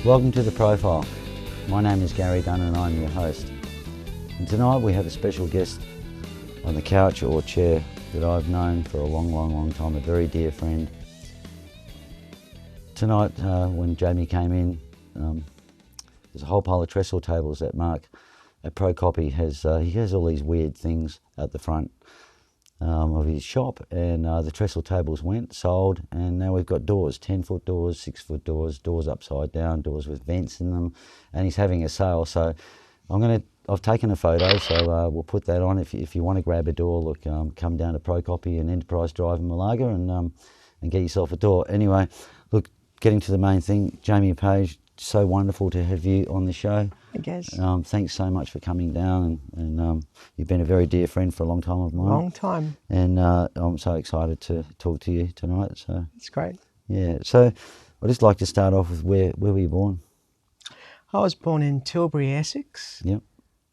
Welcome to The Profile. My name is Gary Dunn and I'm your host. And tonight we have a special guest on the couch or chair that I've known for a long time, a very dear friend. Tonight when Jamie came in, there's a whole pile of trestle tables that Mark at ProCopy has. He has all these weird things at the front of his shop, and the trestle tables went, sold, and now we've got doors, 10-foot doors, 6-foot doors, doors upside down, doors with vents in them, and he's having a sale. So I've taken a photo, so we'll put that on. If you want to grab a door, look, come down to ProCopy and Enterprise Drive in Malaga and get yourself a door. Anyway, look, getting to the main thing, Jaime Page, so wonderful to have you on the show. I guess. Thanks so much for coming down, and you've been a very dear friend for a long time of mine. Long time. And I'm so excited to talk to you tonight. So it's great. Yeah. So I'd just like to start off with where were you born? I was born in Tilbury, Essex. Yep.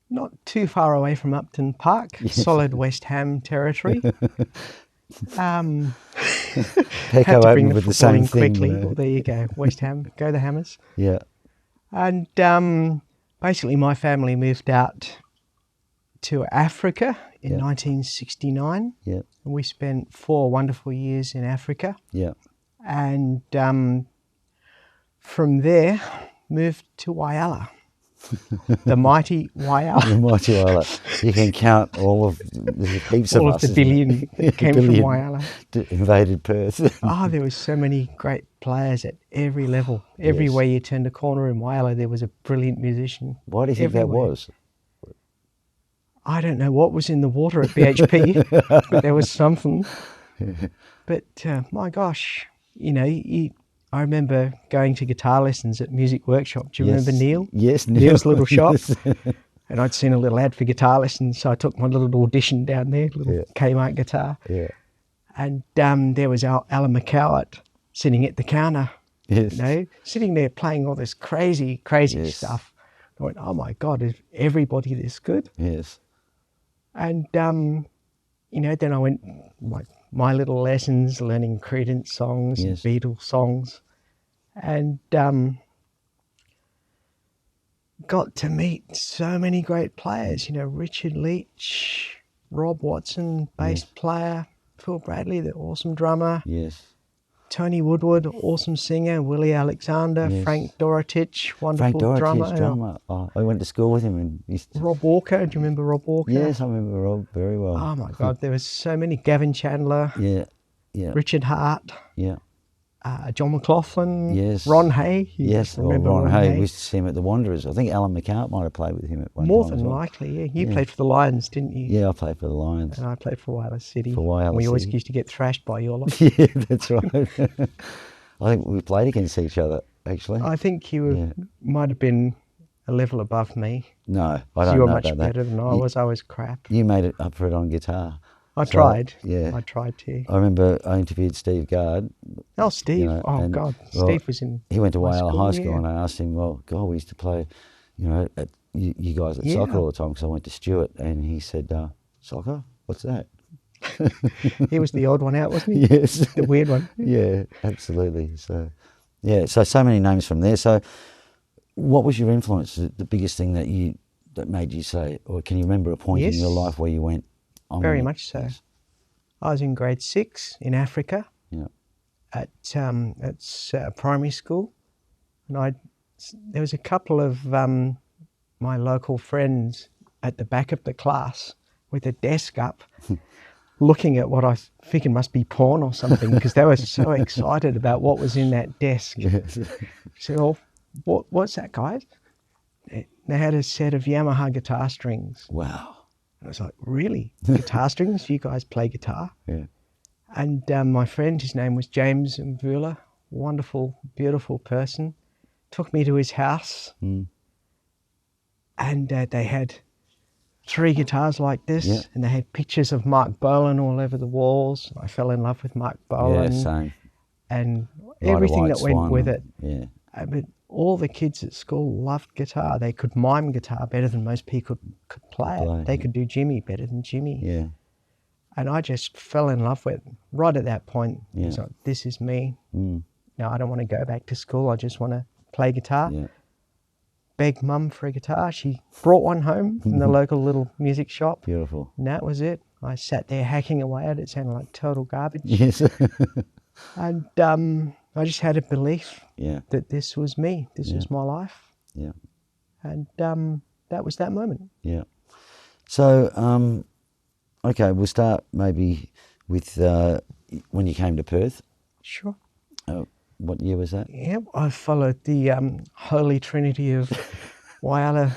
Not too far away from Upton Park. Yes. Solid West Ham territory. Pecco opened with the same thing. Quickly. Well, there you go. West Ham. Go the Hammers. Yeah. And basically my family moved out to Africa in 1969. Yeah. And we spent 4 wonderful years in Africa. Yeah. And from there moved to Whyalla. The mighty Whyalla. The mighty Whyalla. You can count all of heaps all of us. All of the billion that came from Whyalla. Invaded Perth. There was so many great players at every level. Everywhere you turned a corner in Whyalla, there was a brilliant musician. Why do you think that was? I don't know what was in the water at BHP, but there was something. But my gosh, I remember going to guitar lessons at Music Workshop. Do you remember Neil? Yes, Neil. Neil's little shop. And I'd seen a little ad for guitar lessons, so I took my little audition down there, little Kmart guitar. Yeah. And there was Alan McCowart sitting at the counter, sitting there playing all this crazy stuff. I went, oh my God, is everybody this good? Yes. And, then I went, my little lessons, learning Creedence songs, Beatles songs, and got to meet so many great players, Richard Leach, Rob Watson, bass player, Phil Bradley, the awesome drummer, Tony Woodward, awesome singer, Willie Alexander, Frank Dorotich, wonderful drummer. Oh, I went to school with him. And Rob Walker, do you remember Rob Walker? Yes, I remember Rob very well. Oh my God, there was so many. Gavin Chandler, Richard Hart, John McLaughlin, Ron Hay. Remember Ron Hay. We used to see him at the Wanderers. I think Alan McCart might have played with him at one time. More than likely, You played for the Lions, didn't you? Yeah, I played for the Lions. And I played for Whyalla City. We always used to get thrashed by your lot. Yeah, that's right. I think we played against each other, actually. I think you might have been a level above me. No, I don't know about that. You were much better than I was. I was crap. You made it up for it on guitar. I tried. Yeah. I tried to. I remember I interviewed Steve Gard. Oh, Steve. God. Steve was in. He went to Whyalla High School and I asked him, well, God, we used to play, at you guys at soccer all the time because I went to Stewart. And he said, soccer? What's that? He was the odd one out, wasn't he? Yes. The weird one. Yeah, absolutely. So many names from there. So what was your influence, the biggest thing that made you say, or can you remember a point in your life where you went, very much so. Yes. I was in grade 6 in Africa at primary school, and there was a couple of my local friends at the back of the class with a desk up, looking at what I think it must be porn or something because they were so excited about what was in that desk. Yes. So, what's that, guys? They had a set of Yamaha guitar strings. Wow. I was like, really? Guitar strings? You guys play guitar? Yeah. And my friend, his name was James Mvula, wonderful, beautiful person, took me to his house and they had 3 guitars like this and they had pictures of Mark Bolan all over the walls. I fell in love with Mark Bolan. Yeah, same. And everything that went with it. Yeah. But all the kids at school loved guitar. They could mime guitar better than most people could play it. They could do Jimmy better than Jimmy. Yeah. And I just fell in love with it. Right at that point, I was like, this is me. No, I don't want to go back to school. I just want to play guitar. Yeah. Begged Mum for a guitar. She brought one home from the local little music shop. Beautiful. And that was it. I sat there hacking away at it. It sounded like total garbage. Yes. And I just had a belief that this was me. This was my life. Yeah. And that was that moment. Yeah. So, okay, we'll start maybe with when you came to Perth. Sure. What year was that? Yep, I followed the holy trinity of Whyalla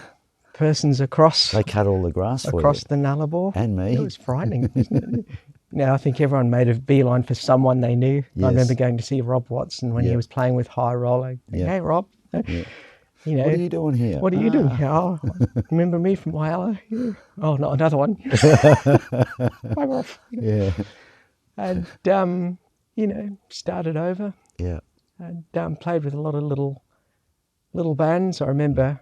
persons across. They cut all the grass for across you. the Nullarbor. And me. It was frightening, wasn't it? Now, I think everyone made a beeline for someone they knew. Yes. I remember going to see Rob Watson when he was playing with High Roller. Hey, Rob. Yeah. You know, What are you doing here? What are you doing here? Oh, remember me from Whyalla? Yeah. Oh, not another one. Bugger off. Yeah. And, you know, started over. Yeah. And played with a lot of little bands. I remember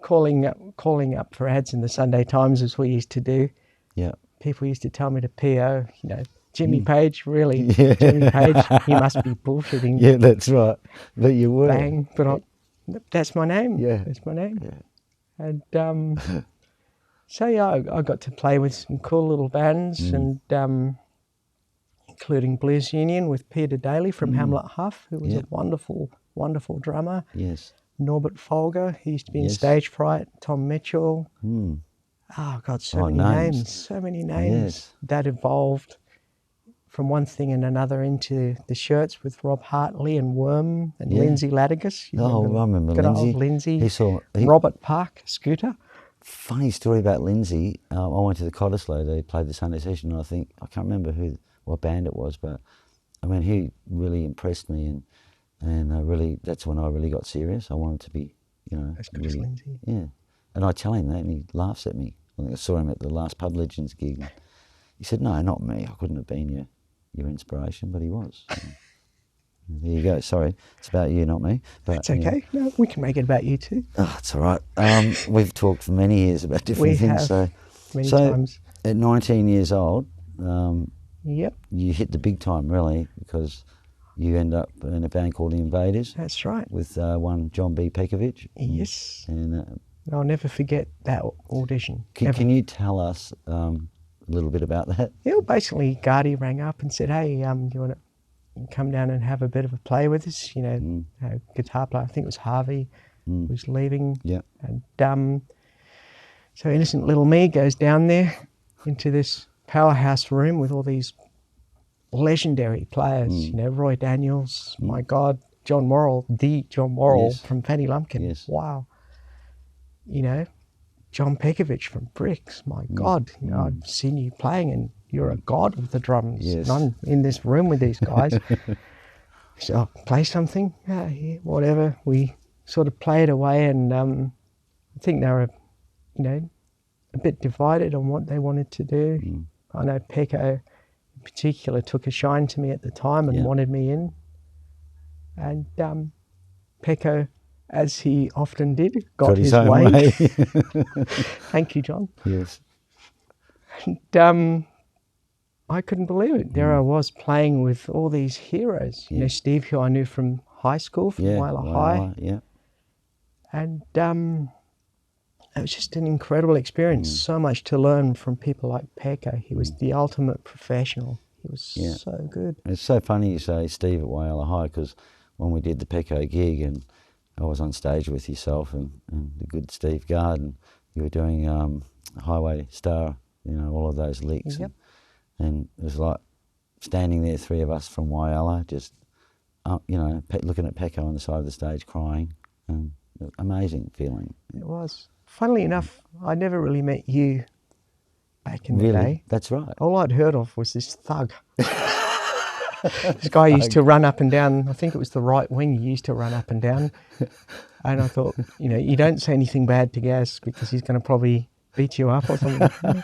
calling up for ads in the Sunday Times, as we used to do. Yeah. People used to tell me to PO, you know, Jaime Page, really? Yeah. Jaime Page, he must be bullshitting. Yeah, that's right. But you were. Bang. But that's my name. Yeah. That's my name. Yeah. And so, yeah, I got to play with some cool little bands and including Blues Union with Peter Daly from Hamlet Huff, who was a wonderful, wonderful drummer. Yes. Norbert Folger, he used to be in Stage Fright. Tom Mitchell. Oh, God, so many names. So many names. Yes. That evolved from one thing and another into the shirts with Rob Hartley and Worm and Lindsay Ladigus. I remember good Lindsay. old Lindsay. He Robert Park, Scooter. Funny story about Lindsay. I went to the Cottesloe. They played the Sunday session. And I can't remember what band it was, but I mean, he really impressed me, and I really, that's when I really got serious. I wanted to be, you know, As good as Lindsay. Yeah. And I tell him that, and he laughs at me. I think I saw him at the last Pub Legends gig. He said, "No, not me. I couldn't have been your inspiration," but he was. There you go. Sorry, it's about you, not me. But it's okay. No, we can make it about you too. Oh, it's all right. We've talked for many years about different things. Many times. At 19 years old, yep, you hit the big time, really, because you end up in a band called the Invaders. That's right. With one John B. Pekovic. Yes. And I'll never forget that audition. Can you tell us a little bit about that? Yeah, well, basically, Gardy rang up and said, "Hey, do you want to come down and have a bit of a play with us?" You know, guitar player. I think it was Harvey was leaving. Yeah. And so innocent little me goes down there into this powerhouse room with all these legendary players. You know, Roy Daniels, my God, John Morrill, the John Morrill from Fanny Lumpkin. Yes. Wow. You know, John Pekovic from Bricks. My God, you know, I've seen you playing and you're a god with the drums. Yes. And I'm in this room with these guys. So I'll play something, yeah, whatever. We sort of played away, and I think they were, you know, a bit divided on what they wanted to do. I know Pecco in particular took a shine to me at the time and wanted me in. And Pecco, as he often did, got his way. Thank you, John. Yes. And I couldn't believe it. There I was playing with all these heroes. You know, Steve, who I knew from high school, from Whyalla High. Yeah. And it was just an incredible experience. So much to learn from people like Pecco. He was the ultimate professional. He was so good. It's so funny you say Steve at Whyalla High, because when we did the Pecco gig and I was on stage with yourself and the good Steve Gard, and you were doing Highway Star, you know, all of those licks. Yep. And it was like standing there, three of us from Whyalla, just, you know, looking at Pecco on the side of the stage crying. And amazing feeling. It was. Funnily enough, I never really met you back in the Really? day. That's right. All I'd heard of was this thug. This guy used to run up and down, I think it was the right wing, he used to run up and down. And I thought, you know, you don't say anything bad to Gaz because he's going to probably beat you up or something.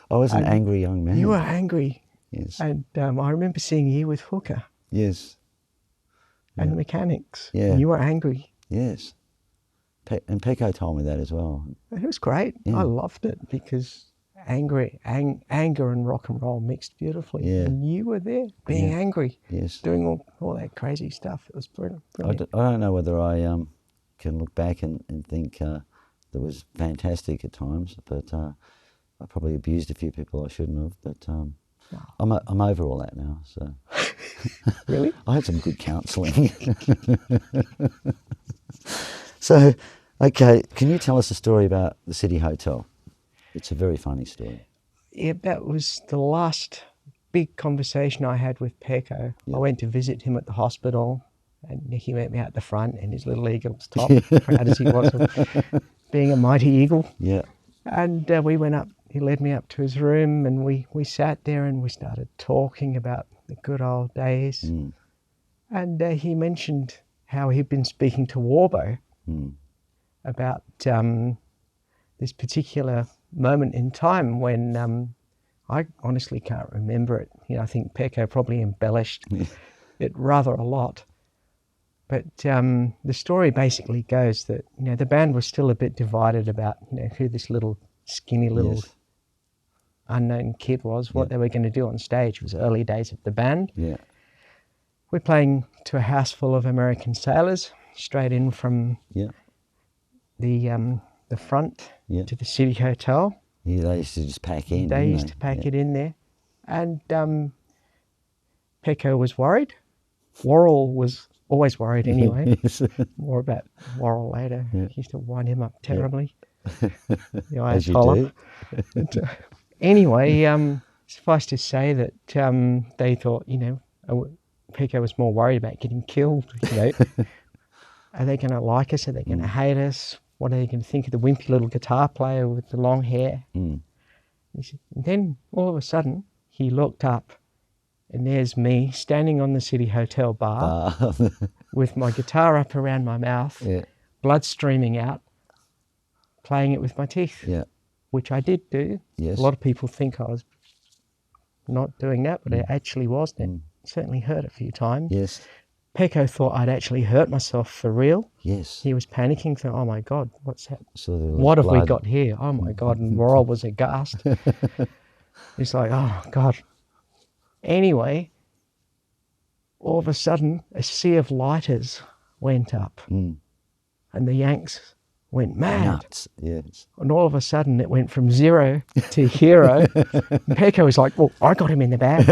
I was an angry young man. You were angry. Yes. And I remember seeing you with Hooker. Yes. And the Mechanics. Yeah. And you were angry. Yes. And Pecco told me that as well. It was great. Yeah. I loved it because anger and rock and roll mixed beautifully. Yeah. And you were there being angry. Yes. Doing all that crazy stuff. It was brilliant. I don't know whether I can look back and think that was fantastic at times, but I probably abused a few people I shouldn't have, but I'm over all that now. So Really? I had some good counselling. So, okay, can you tell us a story about the City Hotel? It's a very funny story. Yeah, that was the last big conversation I had with Pecco. Yep. I went to visit him at the hospital, and he met me out the front in his little eagle's top, proud as he was of being a mighty eagle. Yeah. And we went up, he led me up to his room, and we sat there and we started talking about the good old days. Mm. And he mentioned how he'd been speaking to Warbo about this particular moment in time when I honestly can't remember it. You know, I think Pecco probably embellished it rather a lot. But the story basically goes that, you know, the band was still a bit divided about, you know, who this little skinny little unknown kid was, what they were going to do on stage. It was early days of the band. Yeah. We're playing to a house full of American sailors, straight in from the front to the City Hotel. Yeah, they used to just pack in. They used to pack it in there. And Pecco was worried. Worrell was always worried anyway. More about Worrell later. He used to wind him up terribly. The As you do. But, anyway, suffice to say that they thought, you know, Pecco was more worried about getting killed. You know, are they going to like us? Are they going to hate us? What are they going to think of the wimpy little guitar player with the long hair? And then all of a sudden he looked up, and there's me standing on the City Hotel bar with my guitar up around my mouth, blood streaming out, playing it with my teeth, which I did do. Yes. A lot of people think I was not doing that, but I actually was. It certainly hurt a few times. Yes. Pecco thought I'd actually hurt myself for real. Yes. He was panicking, so, oh my God, what's that? So what have we got here? Oh my God, and Worrell was aghast. He's like, oh God. Anyway, all of a sudden, a sea of lighters went up, and the Yanks went mad. Nuts. Yes. And all of a sudden, it went from 0 to hero. And Pecco was like, well, I got him in the band.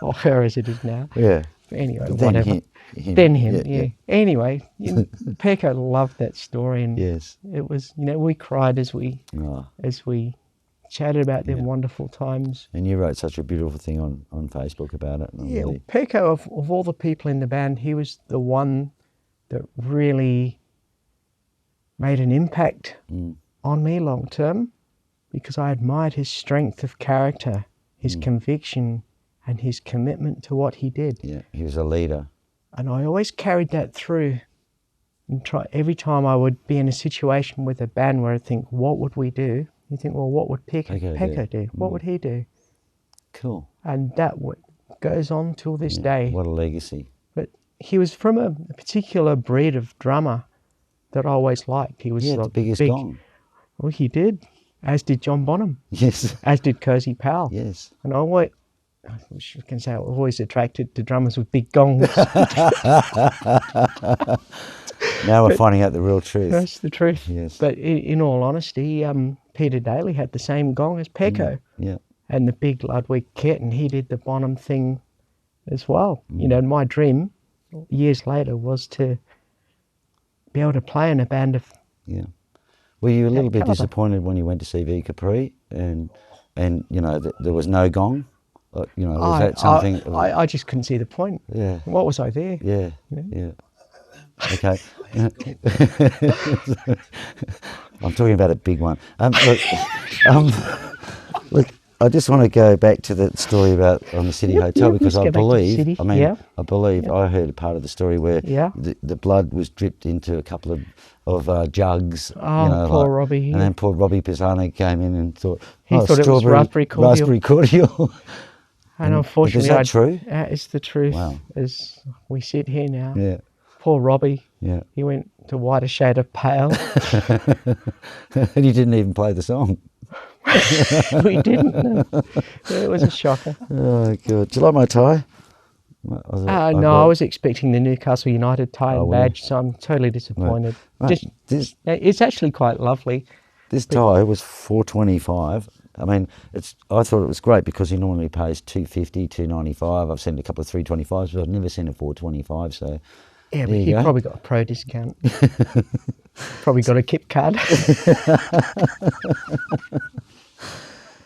Or her as it is now. Yeah. Anyway, Then whatever. Then him. Anyway, Pecco loved that story, and it was, you know, we cried as we chatted about them wonderful times. And you wrote such a beautiful thing on Facebook about it. Really... Pecco, of all the people in the band, he was the one that really made an impact on me long term, because I admired his strength of character, his conviction, and his commitment to what he did. Yeah, he was a leader. And I always carried that through. And every time I would be in a situation with a band where I think, what would we do? You think, well, what would Pecco do? What would he do? Cool. And that goes on till this day. What a legacy. But he was from a particular breed of drummer that I always liked. He was the biggest gong. Well, he did, as did John Bonham. Yes. As did Cozy Powell. Yes. And I can say I was always attracted to drummers with big gongs. Now we're finding out the real truth. That's the truth. Yes. But in all honesty, Peter Daly had the same gong as Pecco. And the big Ludwig kit, and he did the Bonham thing as well. You know, my dream years later was to be able to play in a band of... Yeah. Were you a little bit disappointed when you went to see V Capri and you know, there was no gong? You know, was that something... I just couldn't see the point. Yeah. What was I there? Yeah, yeah. Okay. I'm talking about a big one. Look, I just want to go back to the story about on the City Hotel, because I believe, I heard a part of the story where the blood was dripped into a couple of jugs. Oh, you know, poor Robbie. And then poor Robbie Pisano came in and thought, he thought it was raspberry cordial. And unfortunately, is that true? It's the truth. Wow. As we sit here now. Yeah. Poor Robbie. Yeah. He went to whiter shade of pale. And he didn't even play the song. We didn't. No. It was a shocker. Oh, God. Do you like my tie? No, I was expecting the Newcastle United tie and badge, so I'm totally disappointed. Right. It's actually quite lovely. This tie was $4.25. I mean, I thought it was great because he normally pays $2.50, $2.95. I've seen a couple of $3.25s, but I've never seen a $4.25. So yeah, but he probably got a pro discount. Probably got a Kip card.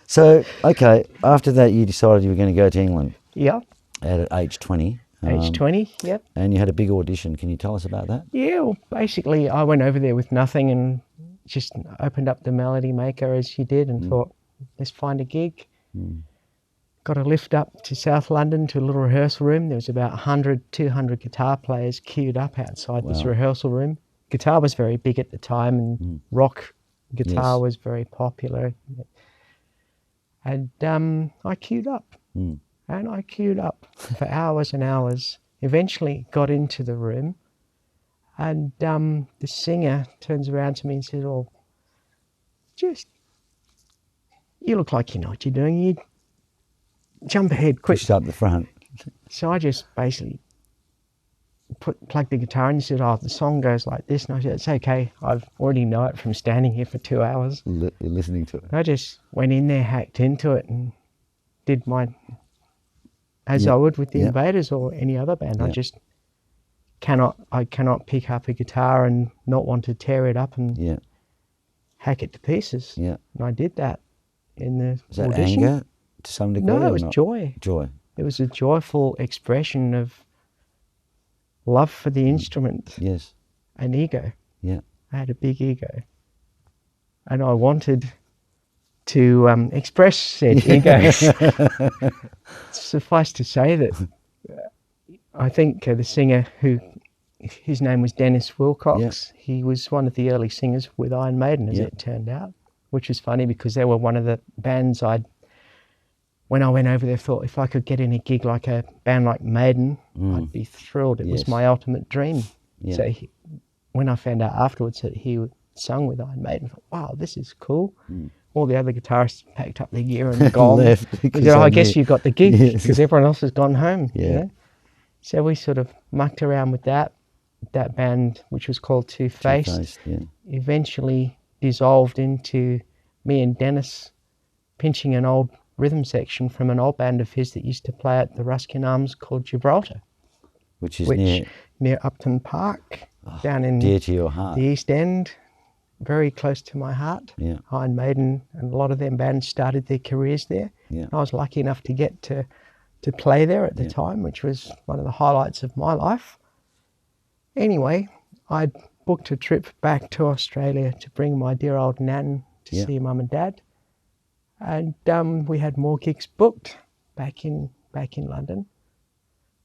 So, okay, after that you decided you were going to go to England. Yeah. At age 20. Age 20, yep. And you had a big audition. Can you tell us about that? Yeah, well, basically I went over there with nothing and just opened up the Melody Maker as you did and thought, let's find a gig. Got a lift up to South London to a little rehearsal room. There was about 100, 200 guitar players queued up outside this rehearsal room. Guitar was very big at the time and rock guitar was very popular. And I queued up. And I queued up for hours and hours. Eventually got into the room and the singer turns around to me and says, "Oh, you look like you know what you're doing. You jump ahead quick." Pushed up the front. So I just basically plugged the guitar in and said, "Oh, the song goes like this." And I said, "It's okay. I already know it from standing here for 2 hours." Listening to it. I just went in there, hacked into it and did my... as I would with the Invaders or any other band. I cannot pick up a guitar and not want to tear it up and hack it to pieces. Yeah. And I did that in the Was that audition. anger to some degree? No, it was joy. Joy. It was a joyful expression of love for the instrument. Yes. And ego. Yeah. I had a big ego. And I wanted to express said ego. Suffice to say that I think the singer his name was Dennis Wilcox. He was one of the early singers with Iron Maiden, as it turned out, which was funny because they were one of the bands when I went over there, thought if I could get in a gig like a band like Maiden, I'd be thrilled. It was my ultimate dream. Yeah. So when I found out afterwards that he sung with Iron Maiden, I thought, wow, this is cool. All the other guitarists packed up their gear and gone. Left. I guess you got the gig because everyone else has gone home. Yeah. You know? So we sort of mucked around with that band, which was called Two-Faced. Eventually dissolved into me and Dennis pinching an old rhythm section from an old band of his that used to play at the Ruskin Arms called Gibraltar. Which is near Upton Park, down in dear to your heart. The East End. Very close to my heart. Yeah. Iron Maiden and a lot of them bands started their careers there. Yeah. I was lucky enough to get to play there at the time, which was one of the highlights of my life. Anyway, I booked a trip back to Australia to bring my dear old nan to see Mum and Dad. And we had more gigs booked back in London.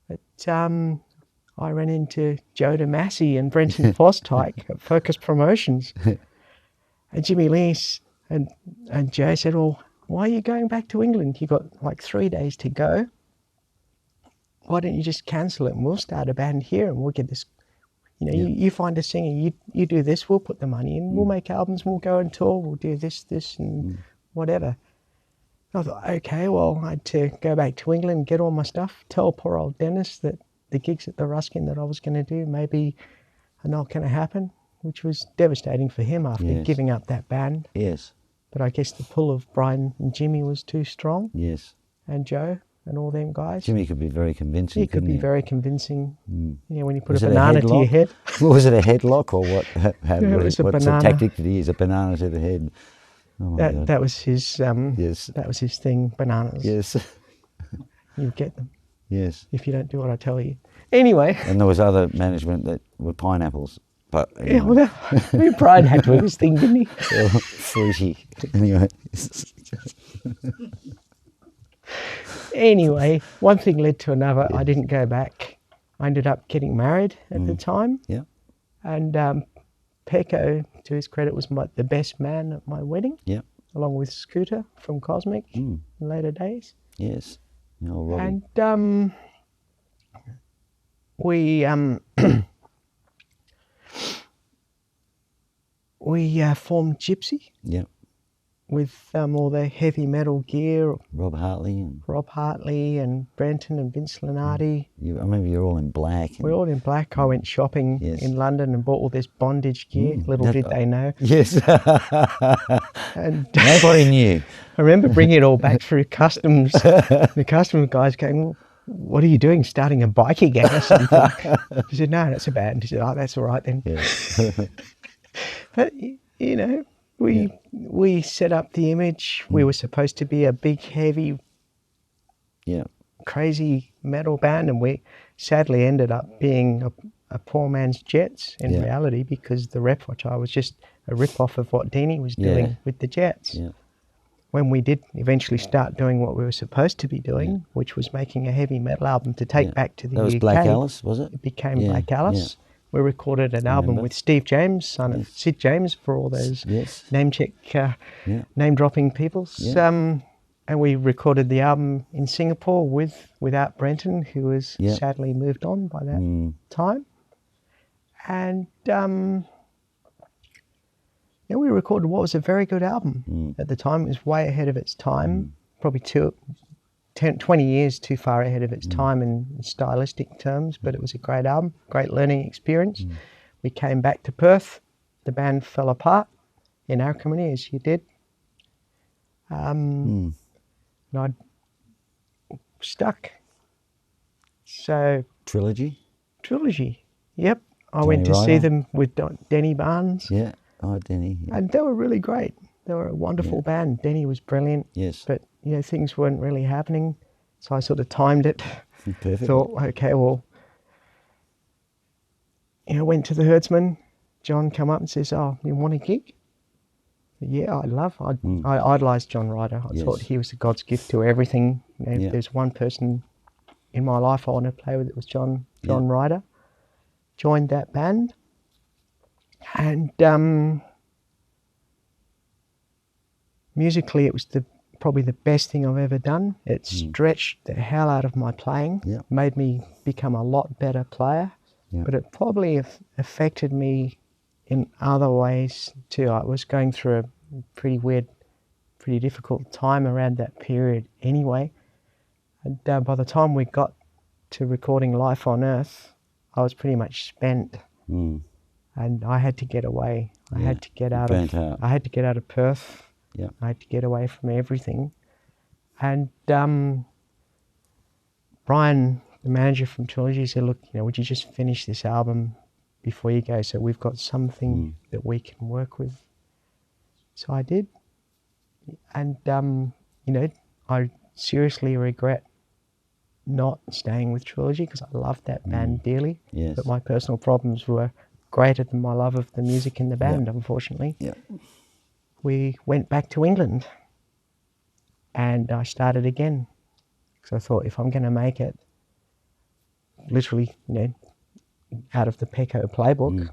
But I ran into Joe DeMasi and Brenton Fostyke at Focus Promotions. And Jimmy Lee and Joe said, "Well, why are you going back to England? You got like 3 days to go. Why don't you just cancel it and we'll start a band here and we'll get this, you find a singer, you do this, we'll put the money in, we'll make albums, we'll go and tour, we'll do this and whatever." I thought, okay, well, I had to go back to England, get all my stuff, tell poor old Dennis that the gigs at the Ruskin that I was going to do maybe are not going to happen, which was devastating for him after giving up that band. Yes. But I guess the pull of Brian and Jimmy was too strong. Yes. And Joe and all them guys. Jimmy could be very convincing. He could be very convincing. Yeah, when you put a banana to your head. Was it a headlock or what? What's a tactic did he use? A banana to the head. Oh that was his. That was his thing. Bananas. Yes. You get them. Yes. If you don't do what I tell you. Anyway. And there was other management that were pineapples. But anyway. Brian had to have his thing, didn't he? Fruity. Anyway. Anyway, one thing led to another. I didn't go back. I ended up getting married at the time. Yeah. And Pecco, to his credit, was the best man at my wedding. Yeah. Along with Scooter from Cosmic in later days. Yes. Oh, Robbie. And we formed Gypsy. Yeah. with all the heavy metal gear. Rob Hartley and Brenton and Vince Lunardi. I remember you're all in black. We're all in black. I went shopping in London and bought all this bondage gear. Little did they know. Yes. And nobody knew. I remember bringing it all back through customs. The customs guys going, well, what are you doing, starting a bikie gang or something? I said, no, that's a band. He said, oh, that's all right then. Yeah. But, you know, we set up the image. We were supposed to be a big, heavy, crazy metal band, and we sadly ended up being a poor man's Jets in reality, because the repertoire was just a rip-off of what Deanie was doing with the Jets. Yeah. When we did eventually start doing what we were supposed to be doing, which was making a heavy metal album to take back to the UK. That was Black Alice, was it? It became Black Alice. Yeah. We recorded an album with Steve James, son of Sid James, for all those name-check, name-dropping peoples. Yeah. And we recorded the album in Singapore without Brenton, who was sadly moved on by that time. And we recorded what was a very good album at the time. It was way ahead of its time, probably 20 years too far ahead of its time in stylistic terms, but it was a great album, great learning experience. We came back to Perth. The band fell apart in acrimony, as you did. And I stuck. So Trilogy, yep. I went to see them with Denny Barnes. Yeah. Oh, Denny. Yeah. And they were really great. They were a wonderful band. Denny was brilliant. Yes. But, you know, things weren't really happening. So I sort of timed it. Perfect. Thought, okay, well, you know, went to the herdsman. John come up and says, oh, you want a gig? Yeah, I idolised John Ryder. I thought he was the God's gift to everything. You know, if there's one person in my life I want to play with, it was John Ryder. Joined that band. And musically, it was probably the best thing I've ever done. It stretched the hell out of my playing, made me become a lot better player, but it probably affected me in other ways too. I was going through a pretty weird, pretty difficult time around that period anyway. And by the time we got to recording Life on Earth, I was pretty much spent. And I had to get away. I had to get out of Perth. Yeah. I had to get away from everything. And Brian, the manager from Trilogy, said, look, you know, would you just finish this album before you go, so we've got something that we can work with. So I did. And, you know, I seriously regret not staying with Trilogy, because I loved that band dearly. Yes. But my personal problems were greater than my love of the music in the band, unfortunately. Yep. We went back to England and I started again, because I thought, if I'm going to make it, literally, you know, out of the Pecco playbook,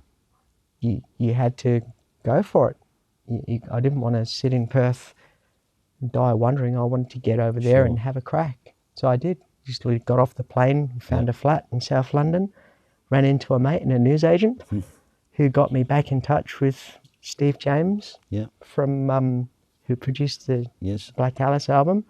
you had to go for it. I didn't want to sit in Perth and die wondering. I wanted to get over there and have a crack. So I did. Just got off the plane, found a flat in South London, ran into a mate and a newsagent who got me back in touch with Steve James from who produced the Black Alice album.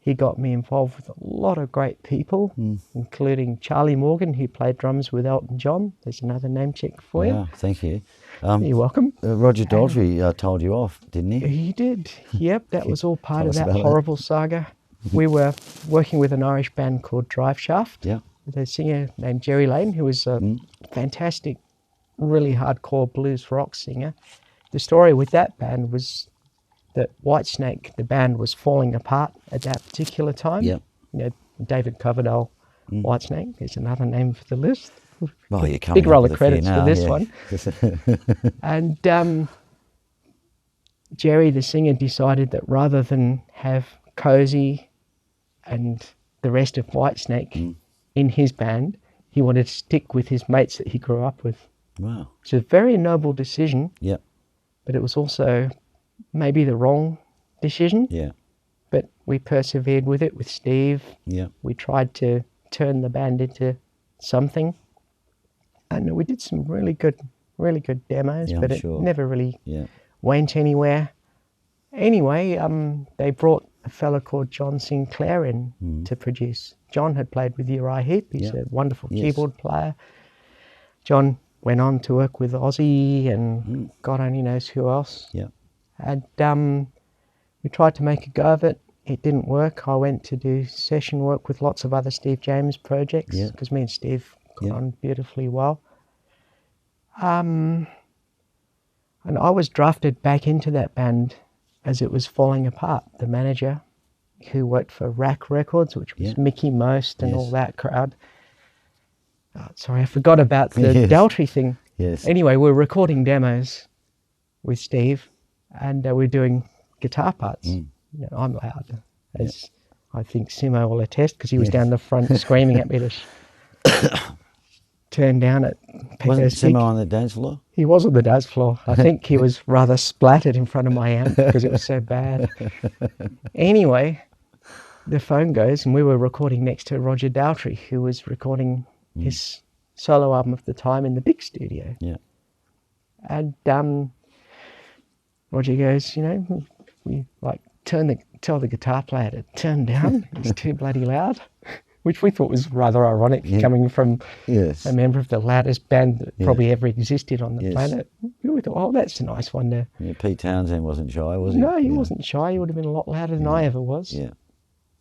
He got me involved with a lot of great people, including Charlie Morgan, who played drums with Elton John. There's another name check for you. Wow, thank you. You're welcome. Roger Daltrey told you off, didn't he? He did. Yep, that was all part of that horrible saga. We were working with an Irish band called Driveshaft. Yeah. With a singer named Jerry Lane, who was a fantastic, really hardcore blues rock singer. The story with that band was that Whitesnake, the band, was falling apart at that particular time. Yep. You know, David Coverdale, Whitesnake is another name for the list. Well, you're big roll of credits for this one. And Jerry, the singer, decided that rather than have Cozy and the rest of Whitesnake in his band, he wanted to stick with his mates that he grew up with. Wow. It's a very noble decision. Yep. But it was also maybe the wrong decision. Yeah. But we persevered with it with Steve. Yeah. We tried to turn the band into something. And we did some really good demos, but it never really went anywhere. Anyway, they brought a fella called John Sinclair in to produce. John had played with Uriah Heep. He's a wonderful keyboard player. John went on to work with Ozzy and God only knows who else. Yeah. And we tried to make a go of it. It didn't work. I went to do session work with lots of other Steve James projects because me and Steve got on beautifully well. And I was drafted back into that band as it was falling apart. The manager who worked for Rack Records, which was Mickey Most and all that crowd. Oh, sorry, I forgot about the Deltry thing. Yes. Anyway, we were recording demos with Steve and we're doing guitar parts. You know, I'm loud, as I think Simo will attest, because he was down the front screaming at me to turn down at Wasn't Simo on the dance floor? He was on the dance floor. I think he was rather splattered in front of my amp because it was so bad. Anyway, the phone goes and we were recording next to Roger Daltrey, who was recording his solo album of the time in the big studio. Yeah. And Roger goes, you know, we like tell the guitar player to turn down. It's too bloody loud. Which we thought was rather ironic coming from a member of the loudest band that probably ever existed on the planet. We thought, oh, that's a nice one to... Yeah, Pete Townsend wasn't shy, was he? No, he wasn't shy. He would have been a lot louder than I ever was. Yeah.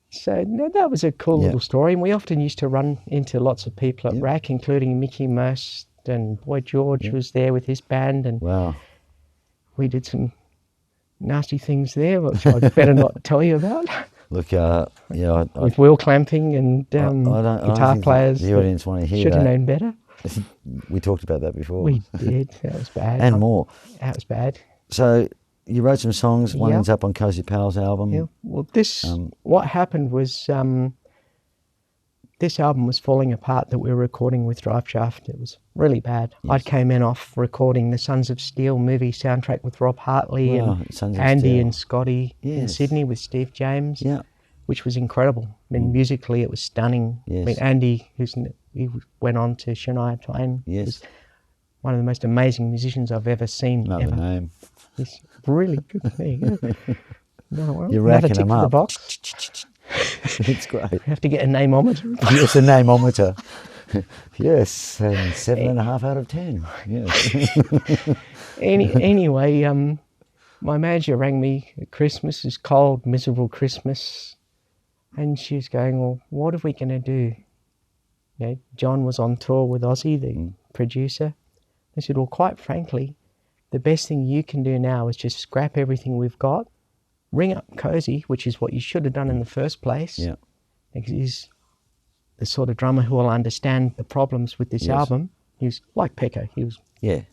So no, that was a cool little story. And we often used to run into lots of people at Rack, including Mickey Most, and Boy George was there with his band. And we did some nasty things there, which I'd better not tell you about. Look, with wheel clamping and guitar players. The audience want to hear should have known better. We talked about that before. We did. That was bad. And more. That was bad. So you wrote some songs. One ends up on Cozy Powell's album. Yeah. Well, what happened was this album was falling apart that we were recording with Driveshaft. It was really bad. I came in off recording the Sons of Steel movie soundtrack with Rob Hartley and Andy and Scotty in Sydney with Steve James, which was incredible. I mean, musically it was stunning. I mean, Andy, he went on to Shania Twain. Was one of the most amazing musicians I've ever seen. Not ever. the name. He's really good. There you go. You're racking them up. The box. It's great. We have to get a nameometer. Yes, a nameometer. Yes, and 7.5 out of 10. Yes. Anyway, my manager rang me at Christmas. It's cold, miserable Christmas, and she was going, "Well, what are we going to do?" You know, John was on tour with Ozzy, the producer. I said, "Well, quite frankly, the best thing you can do now is just scrap everything we've got. Ring up Cozy, which is what you should have done in the first place. Yeah. Because he's the sort of drummer who will understand the problems with this album. He was like Pecco. He was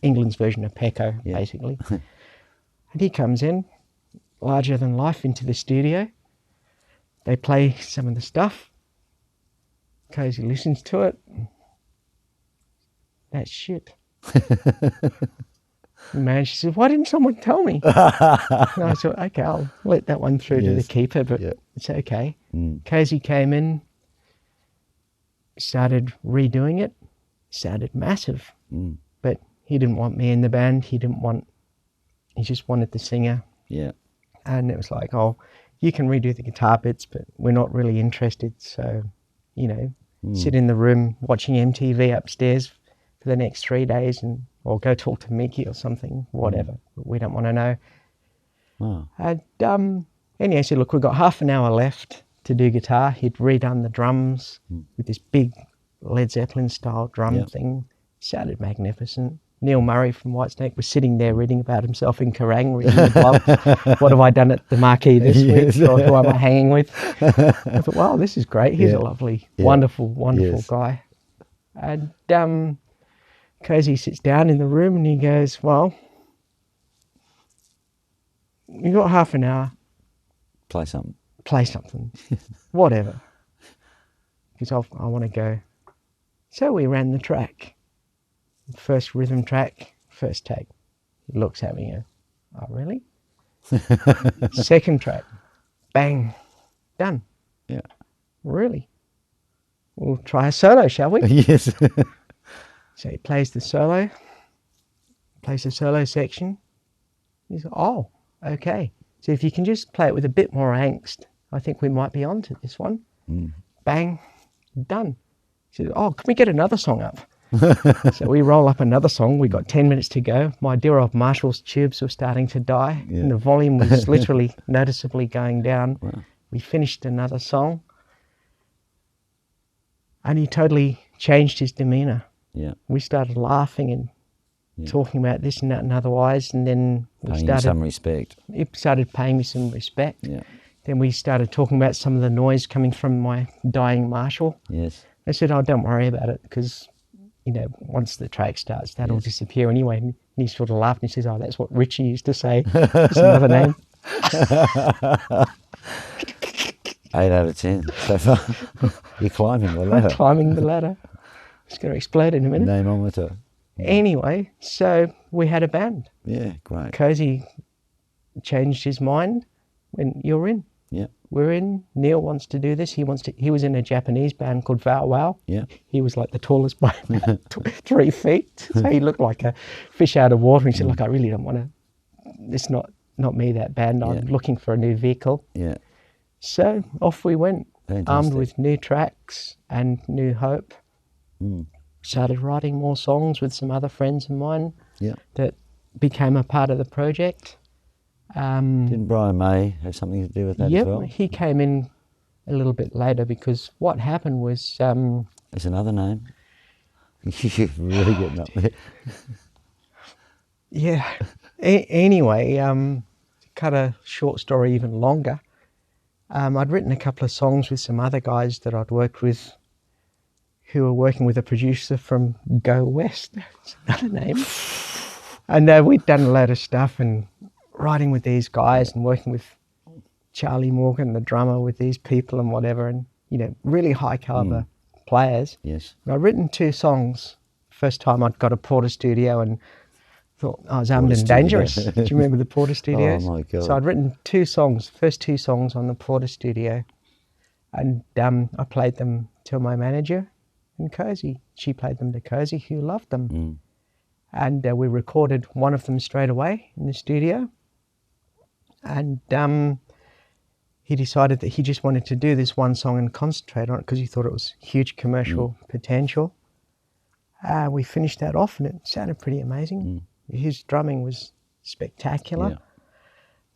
England's version of Pecco, basically. And he comes in, larger than life, into the studio. They play some of the stuff. Cozy listens to it. That's shit. Man, she said, "Why didn't someone tell me?" And I said, "Okay, I'll let that one through to the keeper, but it's okay." Cozy came in, started redoing it, sounded massive, but he didn't want me in the band. He just wanted the singer. Yeah. And it was like, "Oh, you can redo the guitar bits, but we're not really interested. So, you know, sit in the room watching MTV upstairs for the next 3 days or go talk to Mickey or something, whatever. We don't want to know." Oh. And anyway, I said, "Look, we've got half an hour left to do guitar." He'd redone the drums with this big Led Zeppelin style drum thing. Sounded magnificent. Neil Murray from Whitesnake was sitting there reading about himself in Kerrang, reading the blog. What have I done at the Marquee this week? Or who am I hanging with? I thought, wow, this is great. He's a lovely, wonderful guy. And Cozy sits down in the room and he goes, "Well, you got half an hour. Play something. Whatever. Because I want to go." So we ran the track. First rhythm track, first take. He looks at me and goes, "Oh, really?" Second track, bang, done. Yeah. "Really? We'll try a solo, shall we?" Yes. So he plays the solo section. He said, "Oh, okay." So if you can just play it with a bit more angst, I think we might be on to this one. Bang, done. He said, oh, can we get another song up? So we roll up another song. We got 10 minutes to go. My dear old Marshall's tubes were starting to die, and the volume was literally noticeably going down. Wow. We finished another song, and he totally changed his demeanour. Yeah. We started laughing and talking about this and that and otherwise, and then Paying him some respect. He started paying me some respect. Yeah. Then we started talking about some of the noise coming from my dying Marshall. Yes. I said, oh, don't worry about it, because, you know, once the track starts, that'll disappear anyway. And he sort of laughed and he says, oh, that's what Richie used to say. It's another name. 8 out of 10 so far. You're climbing the ladder. I'm climbing the ladder. It's going to explode in a minute. Nameometer. Anyway, so we had a band. Yeah, great. Cozy changed his mind when you're in. Yeah. We're in. Neil wants to do this. He was in a Japanese band called Wow Wow. Yeah. He was like the tallest by 3 feet. So he looked like a fish out of water. And he said, look, I really don't want to, it's not me, that band. I'm looking for a new vehicle. Yeah. So off we went, Fantastic. armed with new tracks and new hope. Started writing more songs with some other friends of mine that became a part of the project. Didn't Brian May have something to do with that as well? Yep, he came in a little bit later, because what happened was... There's another name. You're really getting up there. Yeah. Anyway, to cut a short story even longer, I'd written a couple of songs with some other guys that I'd worked with who were working with a producer from Go West. It's another name. And we'd done a load of stuff and writing with these guys and working with Charlie Morgan, the drummer, with these people and whatever, and, you know, really high caliber players. Yes. And I'd written 2 songs. First time I'd got a Porter studio and thought I was armed and dangerous. Do you remember the Porter studios? Oh my God. So I'd written 2 songs, first 2 songs on the Porter studio, and I played them to my manager and Cozy. She played them to Cozy, who loved them. And we recorded one of them straight away in the studio. And he decided that he just wanted to do this one song and concentrate on it because he thought it was huge commercial potential. We finished that off and it sounded pretty amazing. His drumming was spectacular. Yeah.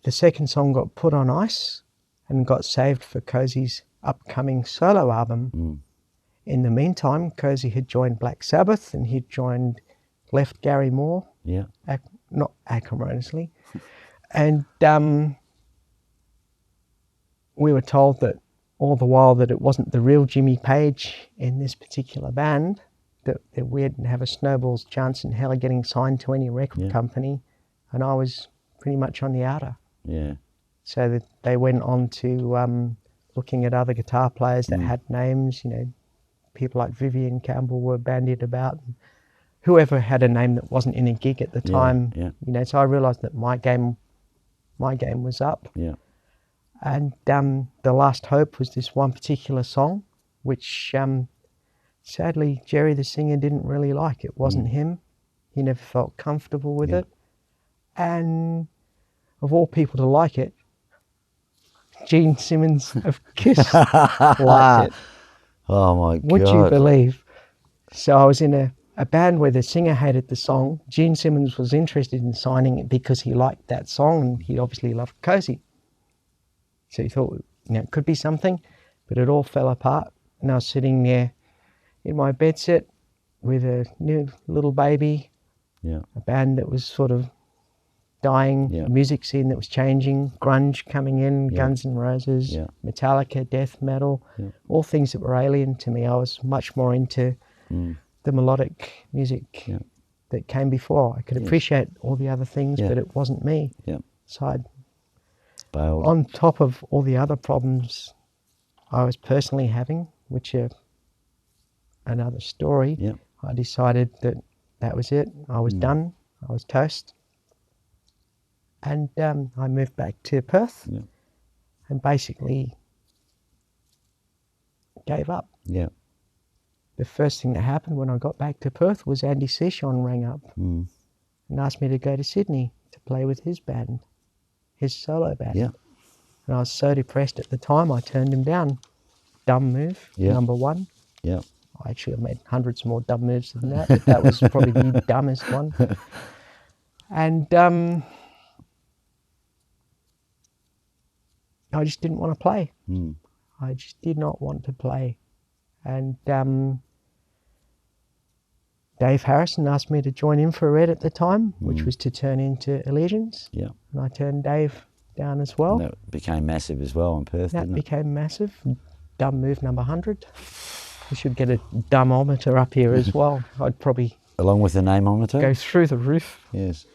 The second song got put on ice and got saved for Cozy's upcoming solo album. In the meantime, Cozy had joined Black Sabbath and he'd left Gary Moore, not acrimoniously. And we were told that all the while that it wasn't the real Jimmy Page in this particular band, that we didn't have a snowball's chance in hell of getting signed to any record company, and I was pretty much on the outer. Yeah. So that they went on to looking at other guitar players that had names, you know, people like Vivian Campbell were bandied about. Whoever had a name that wasn't in a gig at the time, you know, so I realised that my game was up. Yeah. And The Last Hope was this one particular song, which sadly Jerry the singer didn't really like. It wasn't him. He never felt comfortable with it. And of all people to like it, Gene Simmons of Kiss liked it. Oh my God. Would you believe? So I was in a band where the singer hated the song. Gene Simmons was interested in signing it because he liked that song and he obviously loved Cozy. So he thought, you know, it could be something, but it all fell apart. And I was sitting there in my bedsit with a new little baby, a band that was sort of dying, a music scene that was changing, grunge coming in, Guns N' Roses, Metallica, death metal, all things that were alien to me. I was much more into the melodic music that came before. I could appreciate all the other things, but it wasn't me. So I'd Bailed. on top of all the other problems I was personally having, which are another story, I decided that was it. I was done. I was toast. And I moved back to Perth and basically gave up. The first thing that happened when I got back to Perth was Andy Sechon rang up and asked me to go to Sydney to play with his band. his solo band. Yeah. And I was so depressed at the time, I turned him down. Dumb move, number one. Yeah. I actually have made hundreds more dumb moves than that, but that was probably the dumbest one. And I just didn't want to play. I just did not want to play. And Dave Harrison asked me to join Infrared at the time, which was to turn into Allegiance. Yeah. And I turned Dave down as well. And that became massive as well in Perth, That didn't it? became massive. Dumb move number 100. We should get a dumbometer up here as well. I'd probably... Along with the nameometer? Go through the roof. Yes.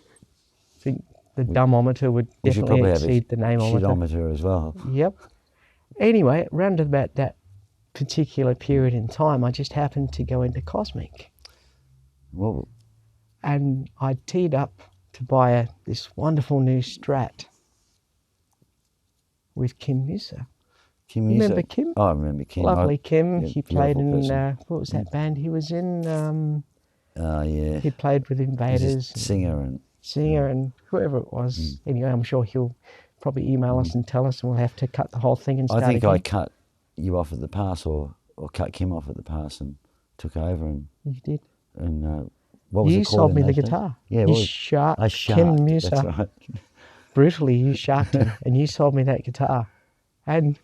I think the dumbometer would definitely exceed the nameometer. Shitometer as well. Yep. Anyway, around about that particular period in time, I just happened to go into Cosmic. Well, and I teed up to buy this wonderful new Strat with Kim Musa. Kim Musa. Remember Kim? Oh, I remember Kim. Lovely Kim. Yeah, he played in, person. what was that band he was in? Yeah. He played with Invaders. Singer and whoever it was. Anyway, I'm sure he'll probably email us and tell us, and we'll have to cut the whole thing and start I think again. I cut you off at the pass, or cut Kim off at the pass and took over. And you did. And what was you it called? sold me in the those guitar. days? Yeah, you I sharked Kim Musa. That's right. Brutally, you sharked him, and you sold me that guitar. And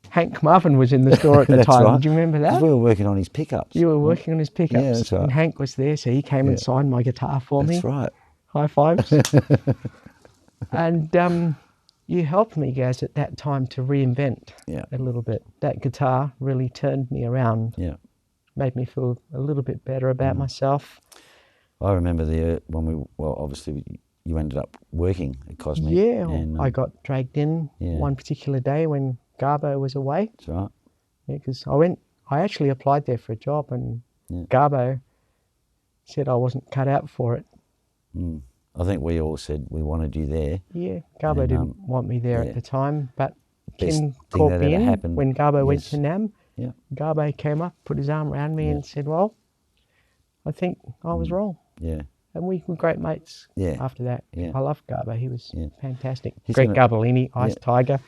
Hank Marvin was in the store at the time. Right. Do you remember that? We were working on his pickups. You were working on his pickups. Yeah, that's right. And Hank was there, so he came and signed my guitar for me. That's right. High fives. And you helped me, Gaz, at that time to reinvent a little bit. That guitar really turned me around. Yeah. Made me feel a little bit better about myself. I remember obviously you ended up working at Cosmic. Yeah, and, I got dragged in one particular day when Garbo was away. That's right. Yeah, because I actually applied there for a job, and Garbo said I wasn't cut out for it. I think we all said we wanted you there. Yeah, Garbo didn't want me there at the time, but Kim Best called thing that me ever in happened. when Garbo went to NAM. Yeah. Garbo came up, put his arm around me and said, well, I think I was wrong. Yeah. And we were great mates after that. Yeah. I loved Garbo. He was fantastic. He's Greg Garbellini, Ice Tiger.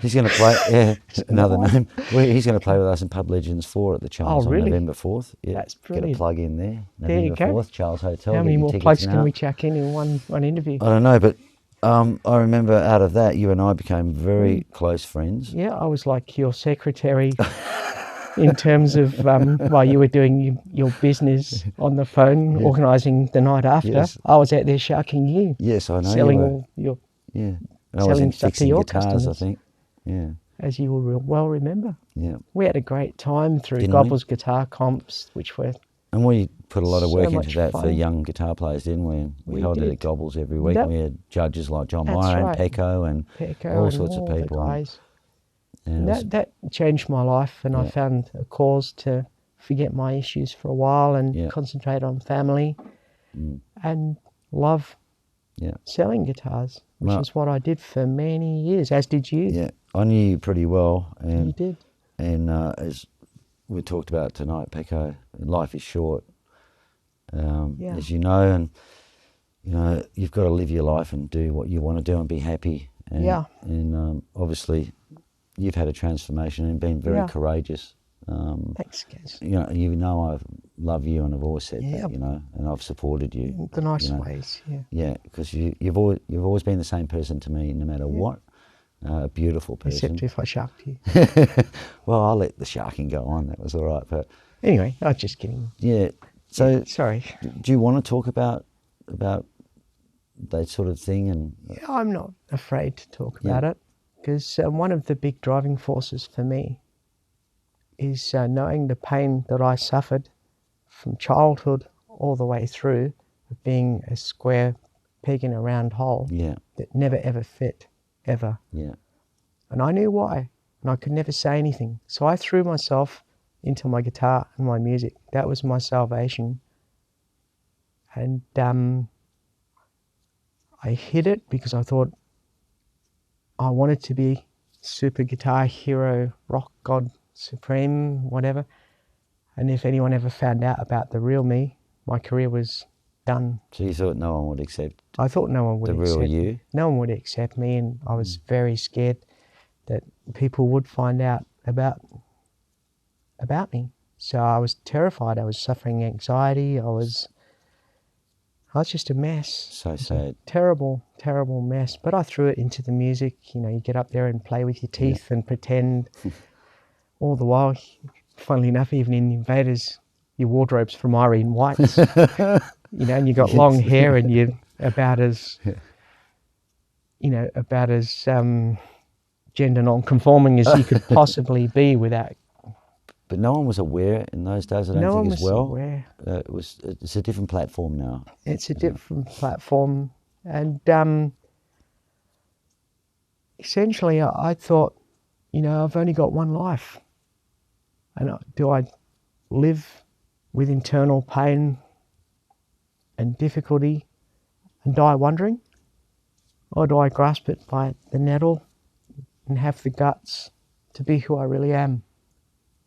He's going to play, another name. He's going to play with us in Pub Legends 4 at the Charles on November 4th. Yeah. That's brilliant. Get a plug in there. There you November go. 4th, Charles Hotel. How many more plugs can we chuck in one interview? I don't know, but I remember out of that, you and I became very close friends. Yeah, I was like your secretary in terms of while you were doing your business on the phone, organising the night after. Yes. I was out there sharking you. Yes, I know. Selling all your and I was in stuff to fixing your guitars, customers. I think. Yeah. As you will well remember. Yeah. We had a great time through Didn't Gobble's guitar comps, which were... And we put a lot of So work much into that for fun. young guitar players, didn't we? We held it did. at Gobbles every week. We had judges like John That's Meyer right. and Pecco and Pecco all and sorts of all the people. guys. And it was- That changed my life, and I found a cause to forget my issues for a while and concentrate on family and love selling guitars, which is what I did for many years, as did you. Yeah, I knew you pretty well. And, You did. And as we talked about tonight, Pecco, life is short, as you know, and you know you've got to live your life and do what you want to do and be happy. And, And obviously, you've had a transformation and been very courageous. Thanks, Gaz. You know, I love you, and I've always said that. You know, and I've supported you. The nice ways, Yeah, because you've always been the same person to me, no matter what. A beautiful person. Except if I sharked you. Well, I'll let the sharking go on. That was all right. But anyway, I was just kidding. Yeah. So sorry. Do you want to talk about that sort of thing? And I'm not afraid to talk about it, because one of the big driving forces for me is knowing the pain that I suffered from childhood all the way through, of being a square peg in a round hole that never ever fit, ever. Yeah. And I knew why, and I could never say anything. So I threw myself into my guitar and my music. That was my salvation. And I hid it because I thought I wanted to be super guitar hero, rock god supreme, whatever. And if anyone ever found out about the real me, my career was done. So you thought no one would accept I thought no one would the real accept you? me. No one would accept me, and I was very scared that people would find out about me. So I was terrified. I was suffering anxiety. I was just a mess. So sad. Terrible, terrible mess. But I threw it into the music. You know, you get up there and play with your teeth and pretend. All the while, funnily enough, even in Invaders, your wardrobe's from Irene White's. You know, and you got long hair, and you're about as, gender non-conforming as you could possibly be without. But no one was aware in those days, I don't think, as well. No one was aware. It's a different platform now. It's a different platform. And essentially, I thought, I've only got one life. And do I live with internal pain and difficulty and die wondering? Or do I grasp it by the nettle and have the guts to be who I really am?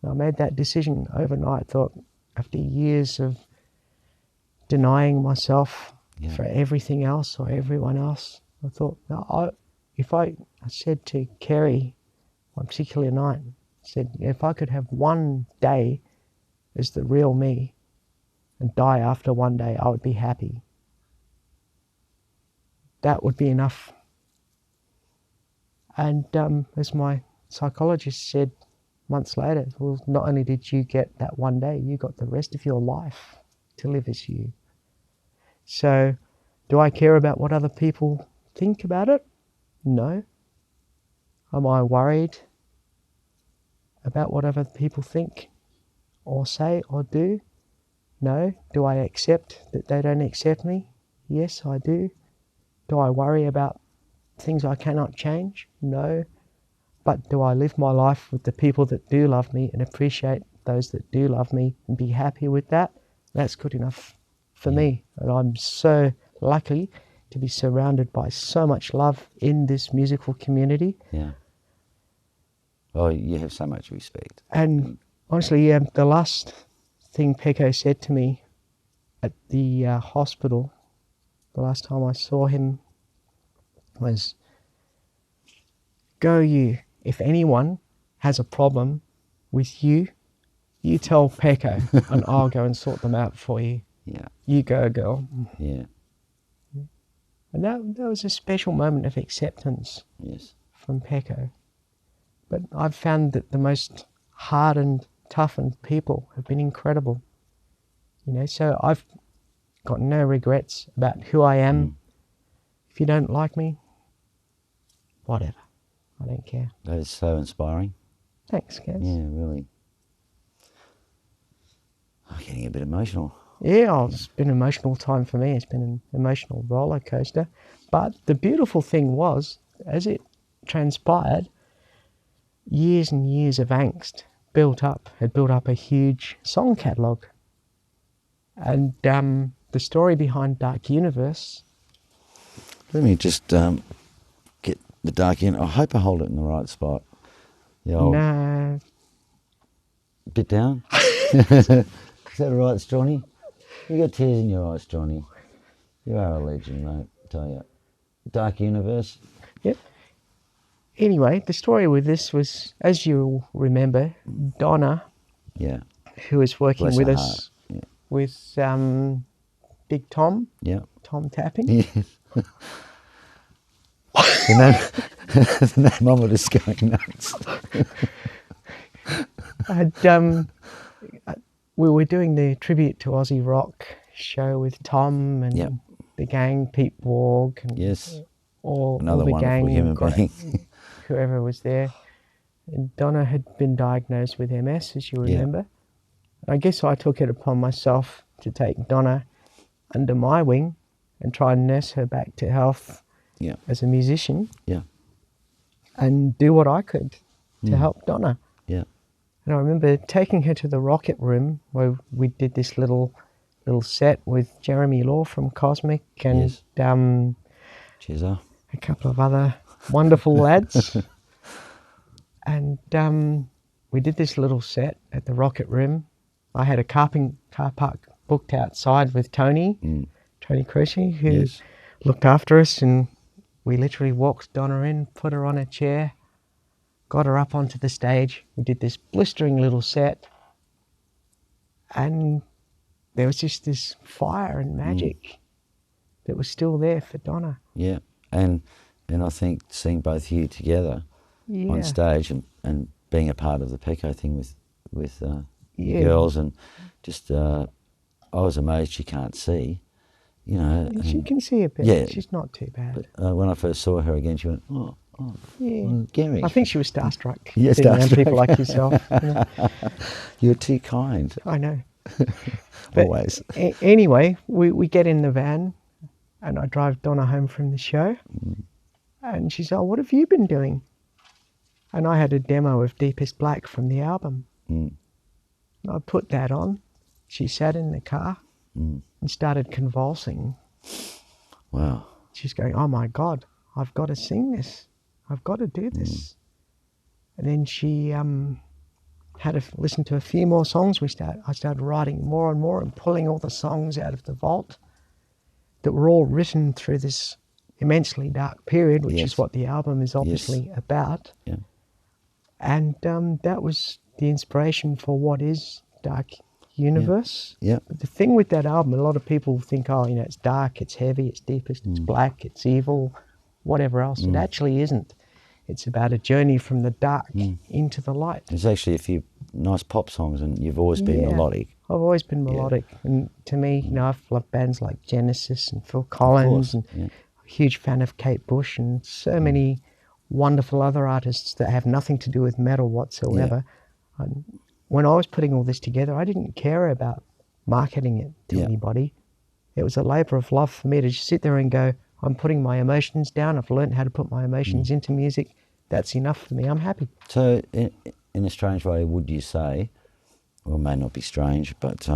I made that decision overnight. Thought after years of denying myself for everything else or everyone else, I thought, no, I said to Kerry one particular night, I said, if I could have one day as the real me and die after one day, I would be happy. That would be enough. And as my psychologist said months later, well, not only did you get that one day, you got the rest of your life to live as you. So, do I care about what other people think about it? No. Am I worried about what other people think or say or do? No. Do I accept that they don't accept me? Yes, I do. Do I worry about things I cannot change? No. But do I live my life with the people that do love me and appreciate those that do love me and be happy with that? That's good enough for me. And I'm so lucky to be surrounded by so much love in this musical community. Yeah. Oh, you have so much respect. And honestly, the last thing Pecco said to me at the hospital, the last time I saw him, was, go you. If anyone has a problem with you, you tell Pecco and I'll go and sort them out for you. Yeah. You go, girl. Yeah. And that was a special moment of acceptance from Pecco. But I've found that the most hardened, toughened people have been incredible. So I've got no regrets about who I am. If you don't like me, whatever. I don't care. That is so inspiring. Thanks, Gaz. Yeah, really. I'm getting a bit emotional. Yeah, it's been an emotional time for me. It's been an emotional roller coaster. But the beautiful thing was, as it transpired, years and years of angst had built up a huge song catalogue. And the story behind Dark Universe. Let me just get the Dark Universe. I hope I hold it in the right spot. The old No. Bit down. Is that right, Stronny? You got tears in your eyes, Stronny. You are a legend, mate, I tell you. Dark Universe. Yep. Anyway, the story with this was, as you'll remember, Donna, who was working with us with Big Tom, Tom Tapping. Yeah. the name of it is going nuts. We were doing the tribute to Aussie rock show with Tom and the gang, Pete Borg, and all the gang, whoever was there. And Donna had been diagnosed with MS, as you remember. I guess I took it upon myself to take Donna under my wing and try and nurse her back to health as a musician and do what I could to help Donna. Yeah. And I remember taking her to the Rocket Room where we did this little set with Jeremy Law from Cosmic and a couple of other wonderful lads. And we did this little set at the Rocket Room. I had a car park booked outside with Tony Tony Croce, who Yes. looked after us, and we literally walked Donna in, put her on a chair, got her up onto the stage. We did this blistering little set, and there was just this fire and magic that was still there for Donna. Yeah, and I think seeing both of you together on stage and being a part of the Pecco thing with the girls, and just I was amazed she can't see, you know. She can see a bit. Yeah, she's not too bad. But when I first saw her again, she went, oh, Gary. I think she was starstruck. Yeah, being around starstruck. people like yourself. You know. You're too kind. I know. But Always. Anyway, we get in the van, and I drive Donna home from the show, and she said, "Oh, what have you been doing?" And I had a demo of Deepest Black from the album. I put that on. She sat in the car and started convulsing. Wow. She's going, "Oh my God, I've got to sing this. I've got to do this." And then she had to listen to a few more songs. I started writing more and more and pulling all the songs out of the vault that were all written through this immensely dark period, which is what the album is obviously about. Yeah. And that was the inspiration for what is Dark Universe. Yeah. But the thing with that album, a lot of people think, oh, you know, it's dark, it's heavy, it's deepest, it's black, it's evil, whatever else. It actually isn't. It's about a journey from the dark into the light. There's actually a few nice pop songs, and you've always been melodic. I've always been melodic. And to me, you know, I've loved bands like Genesis and Phil Collins, and a huge fan of Kate Bush and so many wonderful other artists that have nothing to do with metal whatsoever. And when I was putting all this together, I didn't care about marketing it to anybody. It was a labour of love for me to just sit there and go, I'm putting my emotions down. I've learned how to put my emotions into music. That's enough for me. I'm happy. So in a strange way, would you say, well, it may not be strange, but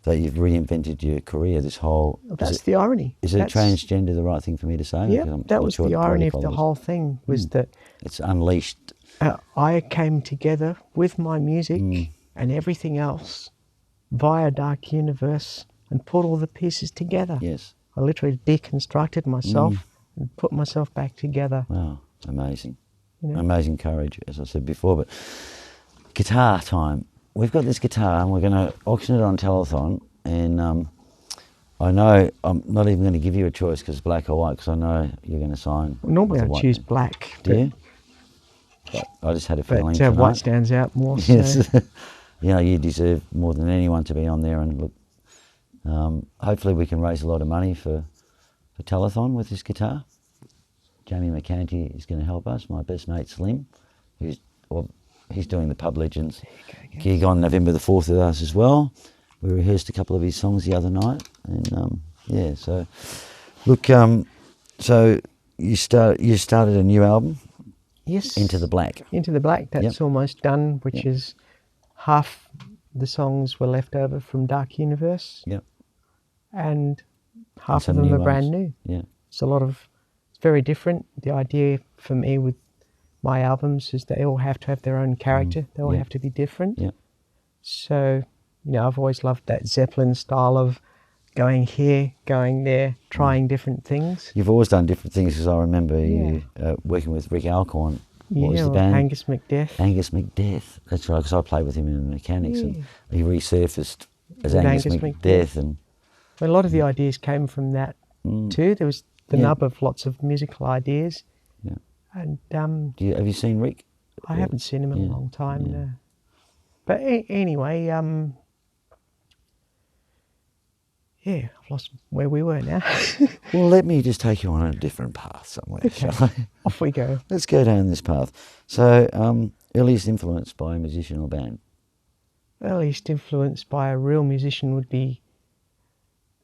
that you've reinvented your career, this whole... That's the irony. Is it transgender the right thing for me to say? Yeah, that was the irony of the whole thing, was that... It's unleashed. I came together with my music and everything else via Dark Universe and put all the pieces together. Yes. I literally deconstructed myself and put myself back together. Wow, amazing. You know? Amazing courage, as I said before. But guitar time. We've got this guitar and we're going to auction it on telethon, and I know I'm not even going to give you a choice because black or white, because I know you're going to sign. Well, normally I choose thing. black. Do you? But I just had a feeling But white stands out more. Yes. So. You know, you deserve more than anyone to be on there, and look, hopefully we can raise a lot of money for telethon with this guitar. Jamie McCanty is going to help us. My best mate Slim, he's doing the Pub Legends gig on November the 4th with us as well. We rehearsed a couple of his songs the other night, and so look, so you started a new album. Yes. Into the Black. Into the Black. That's almost done, which is half the songs were left over from Dark Universe. Yep. And half of them are brand new. Yeah. It's very different. The idea for me with my albums is they all have to have their own character. They all have to be different. Yeah. So, you know, I've always loved that Zeppelin style of going here, going there, trying different things. You've always done different things, because I remember you working with Rick Alcorn. What was the band? Angus McDeth. Angus McDeth. That's right, because I played with him in Mechanics, and he resurfaced as Angus McDeth. And a lot of the ideas came from that too. There was the nub of lots of musical ideas. Yeah. And have you seen Rick? I haven't seen him in a long time. No. But anyway, I've lost where we were now. Well, let me just take you on a different path somewhere, shall I? Off we go. Let's go down this path. So, earliest influence by a musician or band? Earliest influence by a real musician would be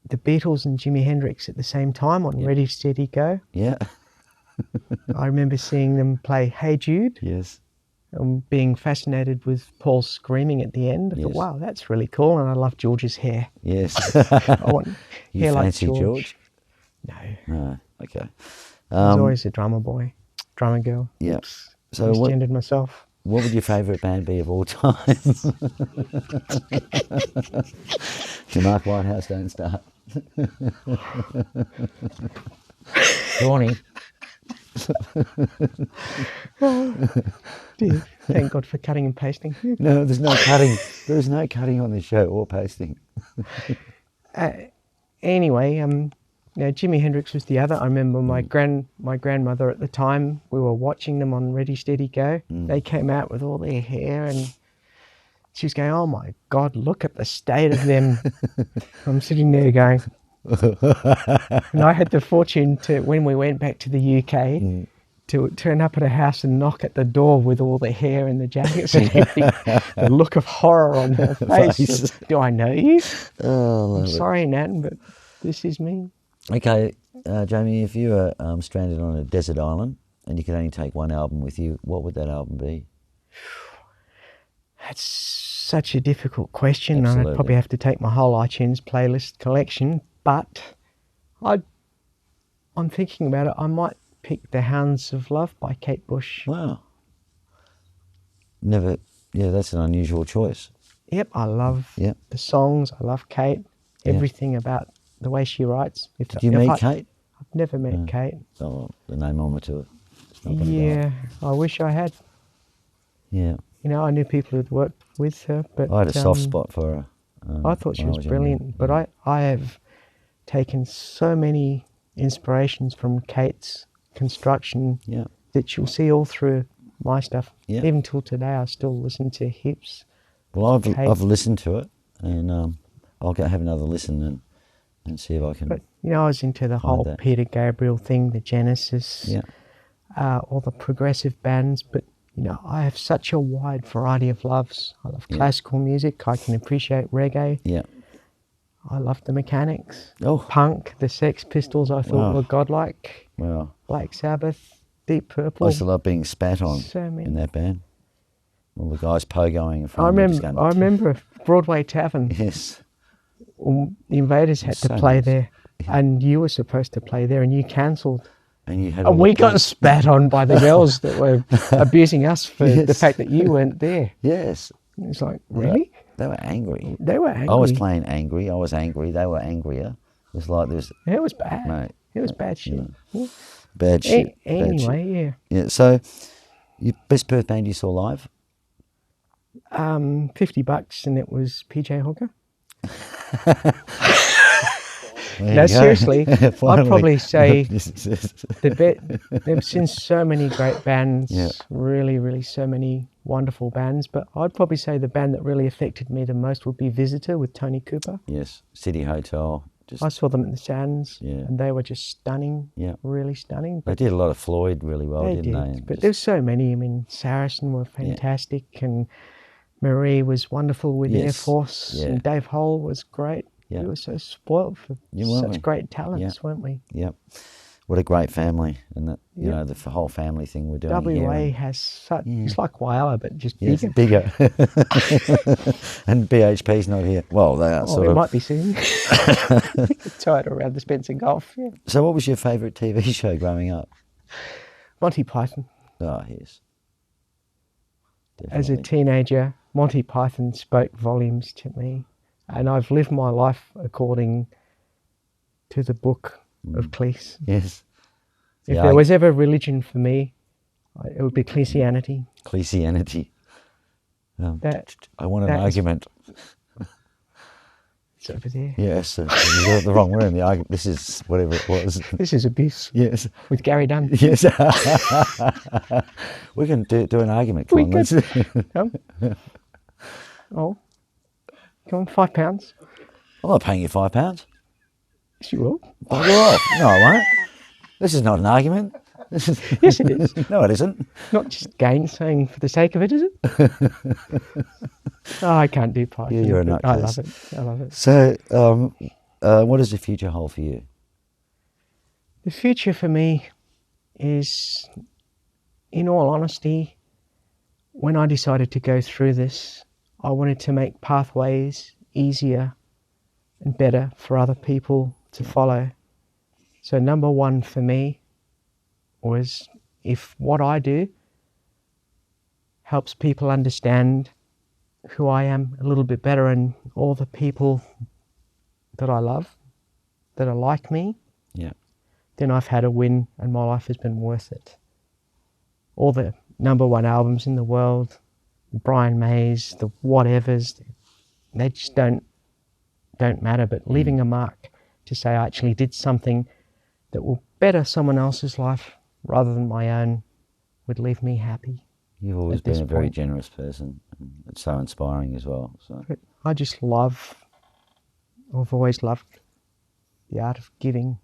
the Beatles and Jimi Hendrix at the same time on Ready, Steady, Go. Yeah. I remember seeing them play Hey Jude. Yes. And being fascinated with Paul screaming at the end. I thought, wow, that's really cool. And I love George's hair. Yes. I want you hair fancy like George? No. No. Okay. I was always a drummer boy, drummer girl. Yeah. Oops. So misgendered myself. What would your favourite band be of all time? If Mark Whitehouse don't start. Johnny. Dear, thank God for cutting and pasting. No, there's no cutting. There's no cutting on this show or pasting. Anyway, Jimi Hendrix was the other. I remember my grandmother at the time, we were watching them on Ready, Steady, Go. They came out with all their hair and she was going, oh my God, look at the state of them. I'm sitting there going, and I had the fortune to, when we went back to the UK, to turn up at a house and knock at the door with all the hair and the jackets and everything. The look of horror on her face. Do I know you? Oh, I'm sorry, Nan, but this is me. Okay, Jamie, if you were stranded on a desert island and you could only take one album with you, what would that album be? That's such a difficult question. Absolutely. I'd probably have to take my whole iTunes playlist collection, but I'm thinking about it. I might pick The Hounds of Love by Kate Bush. Wow. Never, that's an unusual choice. Yep, I love the songs. I love Kate. Everything about the way she writes. Did you meet Kate? I've never met Kate. Oh, the name on it to it. Yeah, I wish I had. Yeah. You know, I knew people who'd worked with her, but I had a soft spot for her. I thought she was brilliant, but I have taken so many inspirations from Kate's construction that you'll see all through my stuff. Yeah. Even till today, I still listen to Hips. Well, I've listened to it, and I'll have another listen and see if I can. But you know, I was into the whole Peter Gabriel thing, the Genesis, all the progressive bands. But you know, I have such a wide variety of loves. I love classical music. I can appreciate reggae. Yeah. I love the Mechanics. Oh. Punk, the Sex Pistols. I thought were godlike. Wow. Black Sabbath, Deep Purple. I used to love being spat on in that band. All the guys pogoing in front of me. I remember Broadway Tavern. Yes. The Invaders had to play there, and you were supposed to play there, and you cancelled. And we got spat on by the girls that were abusing us for the fact that you weren't there. Yes. It's like, really? They were angry. They were angry. I was playing angry. I was angry. They were angrier. It was like this. It was bad. Mate, it was bad shit. Bad shit. Anyway, yeah. So, your best Perth band you saw live? $50, and it was PJ Hooker. No, seriously, I'd probably say there've seen so many great bands, really, really so many wonderful bands, but I'd probably say the band that really affected me the most would be Visitor with Tony Cooper. Yes, City Hotel. I saw them at the Sands, and they were just stunning, really stunning. They did a lot of Floyd really well, didn't they? But there's so many. I mean, Saracen were fantastic, and Marie was wonderful with Air Force, and Dave Hole was great. We were so spoiled for such great talents, weren't we? Yep. What a great family, and that you know the whole family thing we're doing. WA has such. It's like Whyalla, but just bigger. Yes, bigger. And BHP's not here. Well, they are sort of. It might be soon. Tied around the Spencer Gulf. Yeah. So, what was your favourite TV show growing up? Monty Python. Oh yes. Definitely. As a teenager, Monty Python spoke volumes to me. And I've lived my life according to the book of Cleese. Yes. If there was ever religion for me, it would be Cleesianity. Cleesianity. I want an argument. It's over there. Yes, you got the wrong room. The argument. This is whatever it was. This is Abyss. Yes. With Gary Dunn. Yes. We can do an argument. Come on, let's. Come. Oh. Come on, £5. I'm not paying you £5. Yes, you will. Well, no, I won't. This is not an argument. Yes, it is. No, it isn't. Not just gainsaying for the sake of it, is it? I can't do Python. Yeah, you're a nutcase. I love it. So, what does the future hold for you? The future for me is, in all honesty, when I decided to go through this, I wanted to make pathways easier and better for other people to follow. So number one for me was, if what I do helps people understand who I am a little bit better and all the people that I love, that are like me, Yeah. then I've had a win and my life has been worth it. All the #1 albums in the world, Brian May's, the whatevers, they just don't matter. But leaving a mark to say I actually did something that will better someone else's life rather than my own would leave me happy. You've always been a very generous person. It's so inspiring as well. So But I've always loved the art of giving,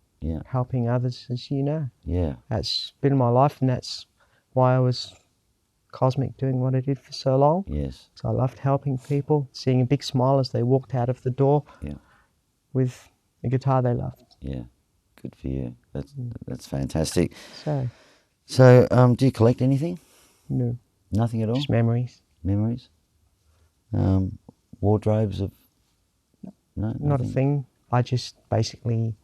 helping others, as you know. Yeah. That's been my life, and that's why I was Cosmic doing what I did for so long. Yes. So I loved helping people, seeing a big smile as they walked out of the door with a guitar they loved. Yeah. Good for you. That's fantastic. So, do you collect anything? No. Nothing at all? Just memories. Memories? Wardrobes of... No, not a thing. I just basically...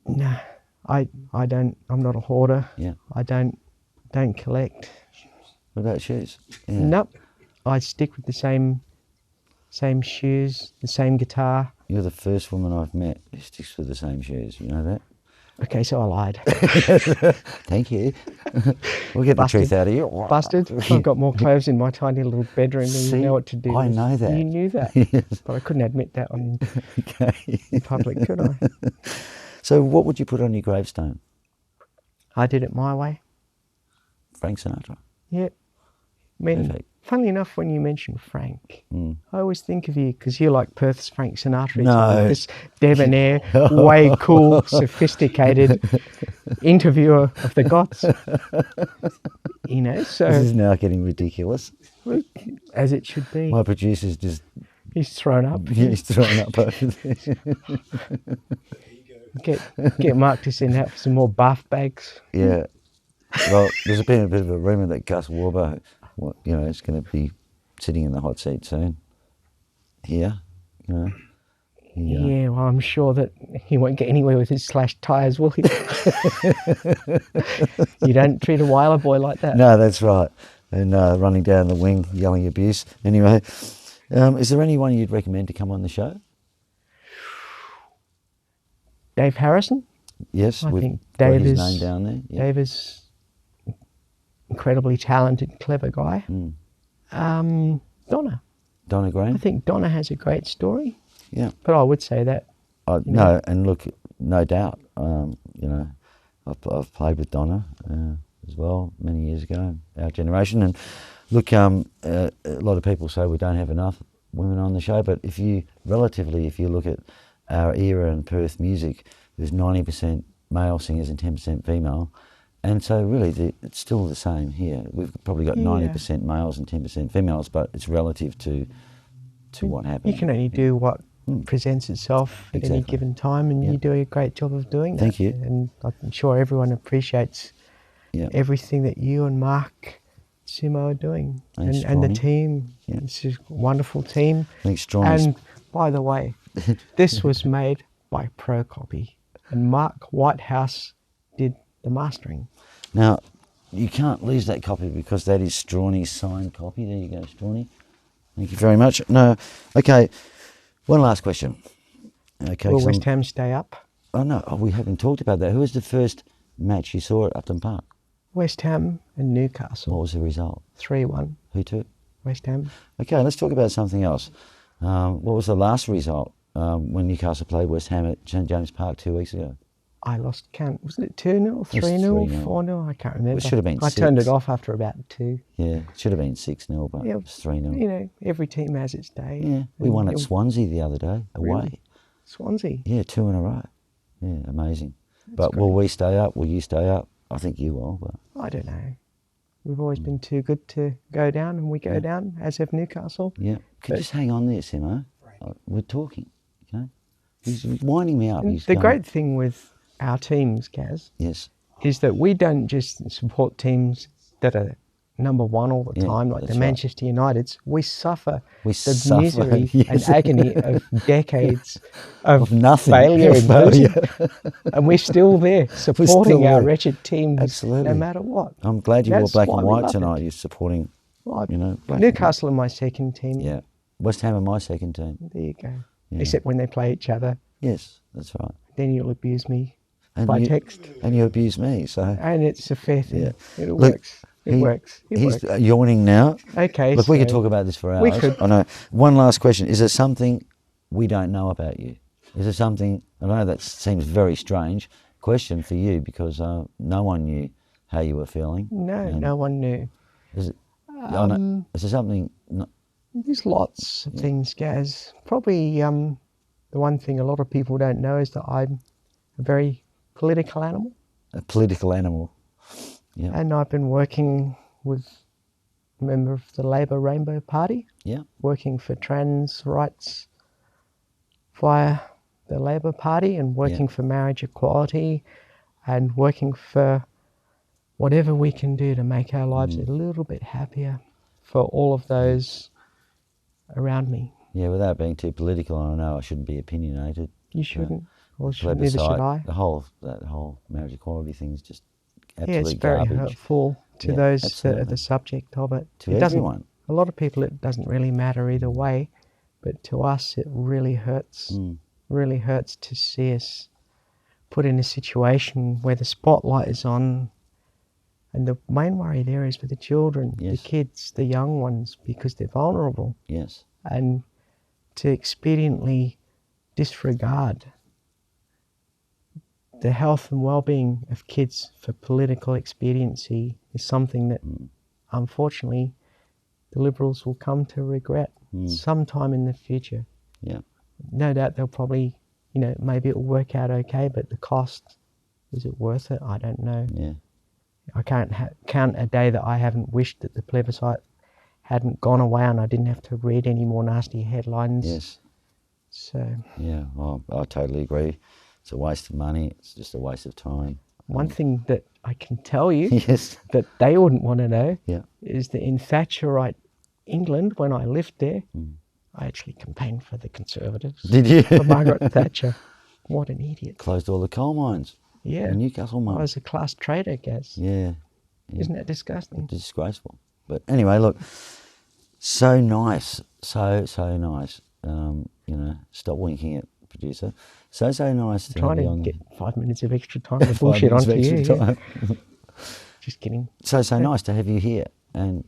No, I don't. I'm not a hoarder. Yeah. I don't collect. What about shoes? Yeah. Nope. I stick with the same shoes, the same guitar. You're the first woman I've met who sticks with the same shoes. You know that? Okay, so I lied. Thank you. We'll get the truth out of you. Busted. I've got more clothes in my tiny little bedroom than you know what to do. I know that. You knew that. Yes. But I couldn't admit that in public, could I? So what would you put on your gravestone? I did it my way. Frank Sinatra. Yeah. I mean, Perfect. Funnily enough, when you mention Frank, Mm. I always think of you because you're like Perth's Frank Sinatra. No. This debonair, way cool, sophisticated interviewer of the gods. You know, so... This is now getting ridiculous. As it should be. My producer's just... He's thrown up. Yeah, he's thrown up over there. Get Mark to send out for some more bath bags. Yeah. Well, there's been a bit of a rumour that Gus Warber, is going to be sitting in the hot seat soon. Here, Yeah, well, I'm sure that he won't get anywhere with his slashed tyres, will he? You don't treat a whaler boy like that. No, that's right. And running down the wing, yelling abuse. Anyway, is there anyone you'd recommend to come on the show? Dave Harrison? Yes, I we've think got Dave his is, name down there. Yeah. Dave is incredibly talented, clever guy. Donna. Donna Graham? I think Donna has a great story. Yeah. But I would say that. No, and look, no doubt, I've played with Donna as well many years ago, our generation. And look, a lot of people say we don't have enough women on the show, but if you look at our era in Perth music, there's 90% male singers and 10% female. And so really, it's still the same here. We've probably got 90% males and 10% females, but it's relative to what happens. You can only do what presents itself at any given time, and you do a great job of doing that. Thank you. And I'm sure everyone appreciates everything that you and Mark Simo are doing. Thanks, and the Ronnie. team. Yeah. It's a wonderful team. Thanks, Strongy's. And by the way, this was made by ProCopy, and Mark Whitehouse did the mastering. Now, you can't lose that copy because that is Strawny's signed copy. There you go, Strawny. Thank you very much. No, okay. One last question. Okay. Will West Ham stay up? Oh no, we haven't talked about that. Who was the first match you saw at Upton Park? West Ham and Newcastle. What was the result? 3-1. Who took? West Ham. Okay, let's talk about something else. What was the last result when Newcastle played West Ham at St James Park 2 weeks ago? I lost count. Was it 2-0, 3-0, 4-0? I can't remember. It should have been 6. I turned it off after about 2. Yeah, it should have been 6-0, but it was 3-0. You know, every team has its day. Yeah, we won at Swansea the other day, away. Really? Swansea? Yeah, 2 in a row. Yeah, amazing. But will we stay up? Will you stay up? I think you will. But I don't know. We've always been too good to go down, and we go down, as have Newcastle. Yeah. Can you just hang on there, Simo? We're talking, okay? He's winding me up. The great thing with our teams, Gaz, is that we don't just support teams that are number one all the time, like the Manchester Uniteds. We suffer the misery and agony of decades of nothing, failure and losing. And we're still there supporting our wretched teams no matter what. I'm glad you wore black and white tonight. You're supporting, black Newcastle are my second team. Yeah. West Ham are my second team. There you go. except when they play each other. Yes, that's right. Then you'll abuse me And by you, text. And you abuse me, so... And it's a fair thing. Yeah. It Look, works. It works. He's yawning now. Okay, Look, we could talk about this for hours. We could. I know. One last question. Is there something we don't know about you? Is there something... I know that seems very strange question for you because no one knew how you were feeling. No, no one knew. Is there something... There's lots of things, Gaz. Probably the one thing a lot of people don't know is that I'm a very political animal. A political animal. Yeah. And I've been working with a member of the Labour Rainbow Party. Yeah. Working for trans rights via the Labour Party and working for marriage equality and working for whatever we can do to make our lives a little bit happier for all of those around me. Yeah, without being too political, I know I shouldn't be opinionated. You shouldn't. Or neither should I. That whole marriage equality thing is just absolute it's very garbage. Hurtful to those that are the subject of it. To everyone. A lot of people, it doesn't really matter either way, but to us it really hurts. Really hurts to see us put in a situation where the spotlight is on, and the main worry there is for the children, the kids, the young ones, because they're vulnerable. Yes. And to expediently disregard the health and well-being of kids for political expediency is something that unfortunately the Liberals will come to regret sometime in the future. Yeah. No doubt they'll probably, maybe it'll work out okay, but the cost, is it worth it? I don't know. Yeah. I can't count a day that I haven't wished that the plebiscite hadn't gone away and I didn't have to read any more nasty headlines. Yes. So. Yeah, well, I totally agree. It's a waste of money. It's just a waste of time. One thing that I can tell you yes. that they wouldn't want to know yeah. is that in Thatcherite England, when I lived there, I actually campaigned for the Conservatives. Did you? For Margaret Thatcher. What an idiot. Closed all the coal mines. Yeah. In Newcastle mine. I was a class trader, Gaz. Yeah. Isn't that disgusting? Disgraceful. But anyway, look, so nice. So nice. Stop winking at producer. So nice to have you on. Trying to get 5 minutes of extra time to bullshit onto you. Yeah. Just kidding. So nice to have you here. And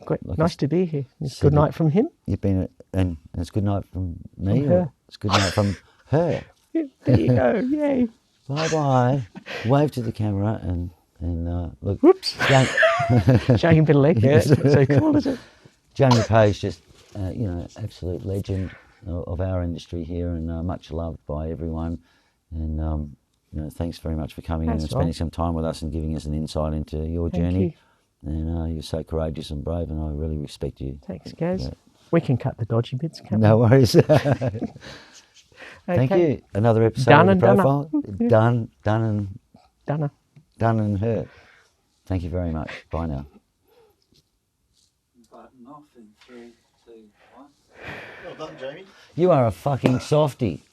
great. Nice to be here. It's good night from him. You've been and it's good night from me. From her. It's good night from her. Yeah, there you go. Yay. Bye. Wave to the camera and look. Whoops. Shaking a bit of leg there. It's not so cool, is it? Jaime Page, just absolute legend of our industry here, and much loved by everyone. And thanks very much for coming in and spending some time with us and giving us an insight into your journey. And you're so courageous and brave, and I really respect you. Thanks, Gaz. Yeah. We can cut the dodgy bits, can't we? No worries. Thank you. Another episode of The Profile. Done and her. Thank you very much. Bye now. Button off in 3, 2, 1. Well done, Jamie. You are a fucking softie.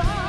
dark.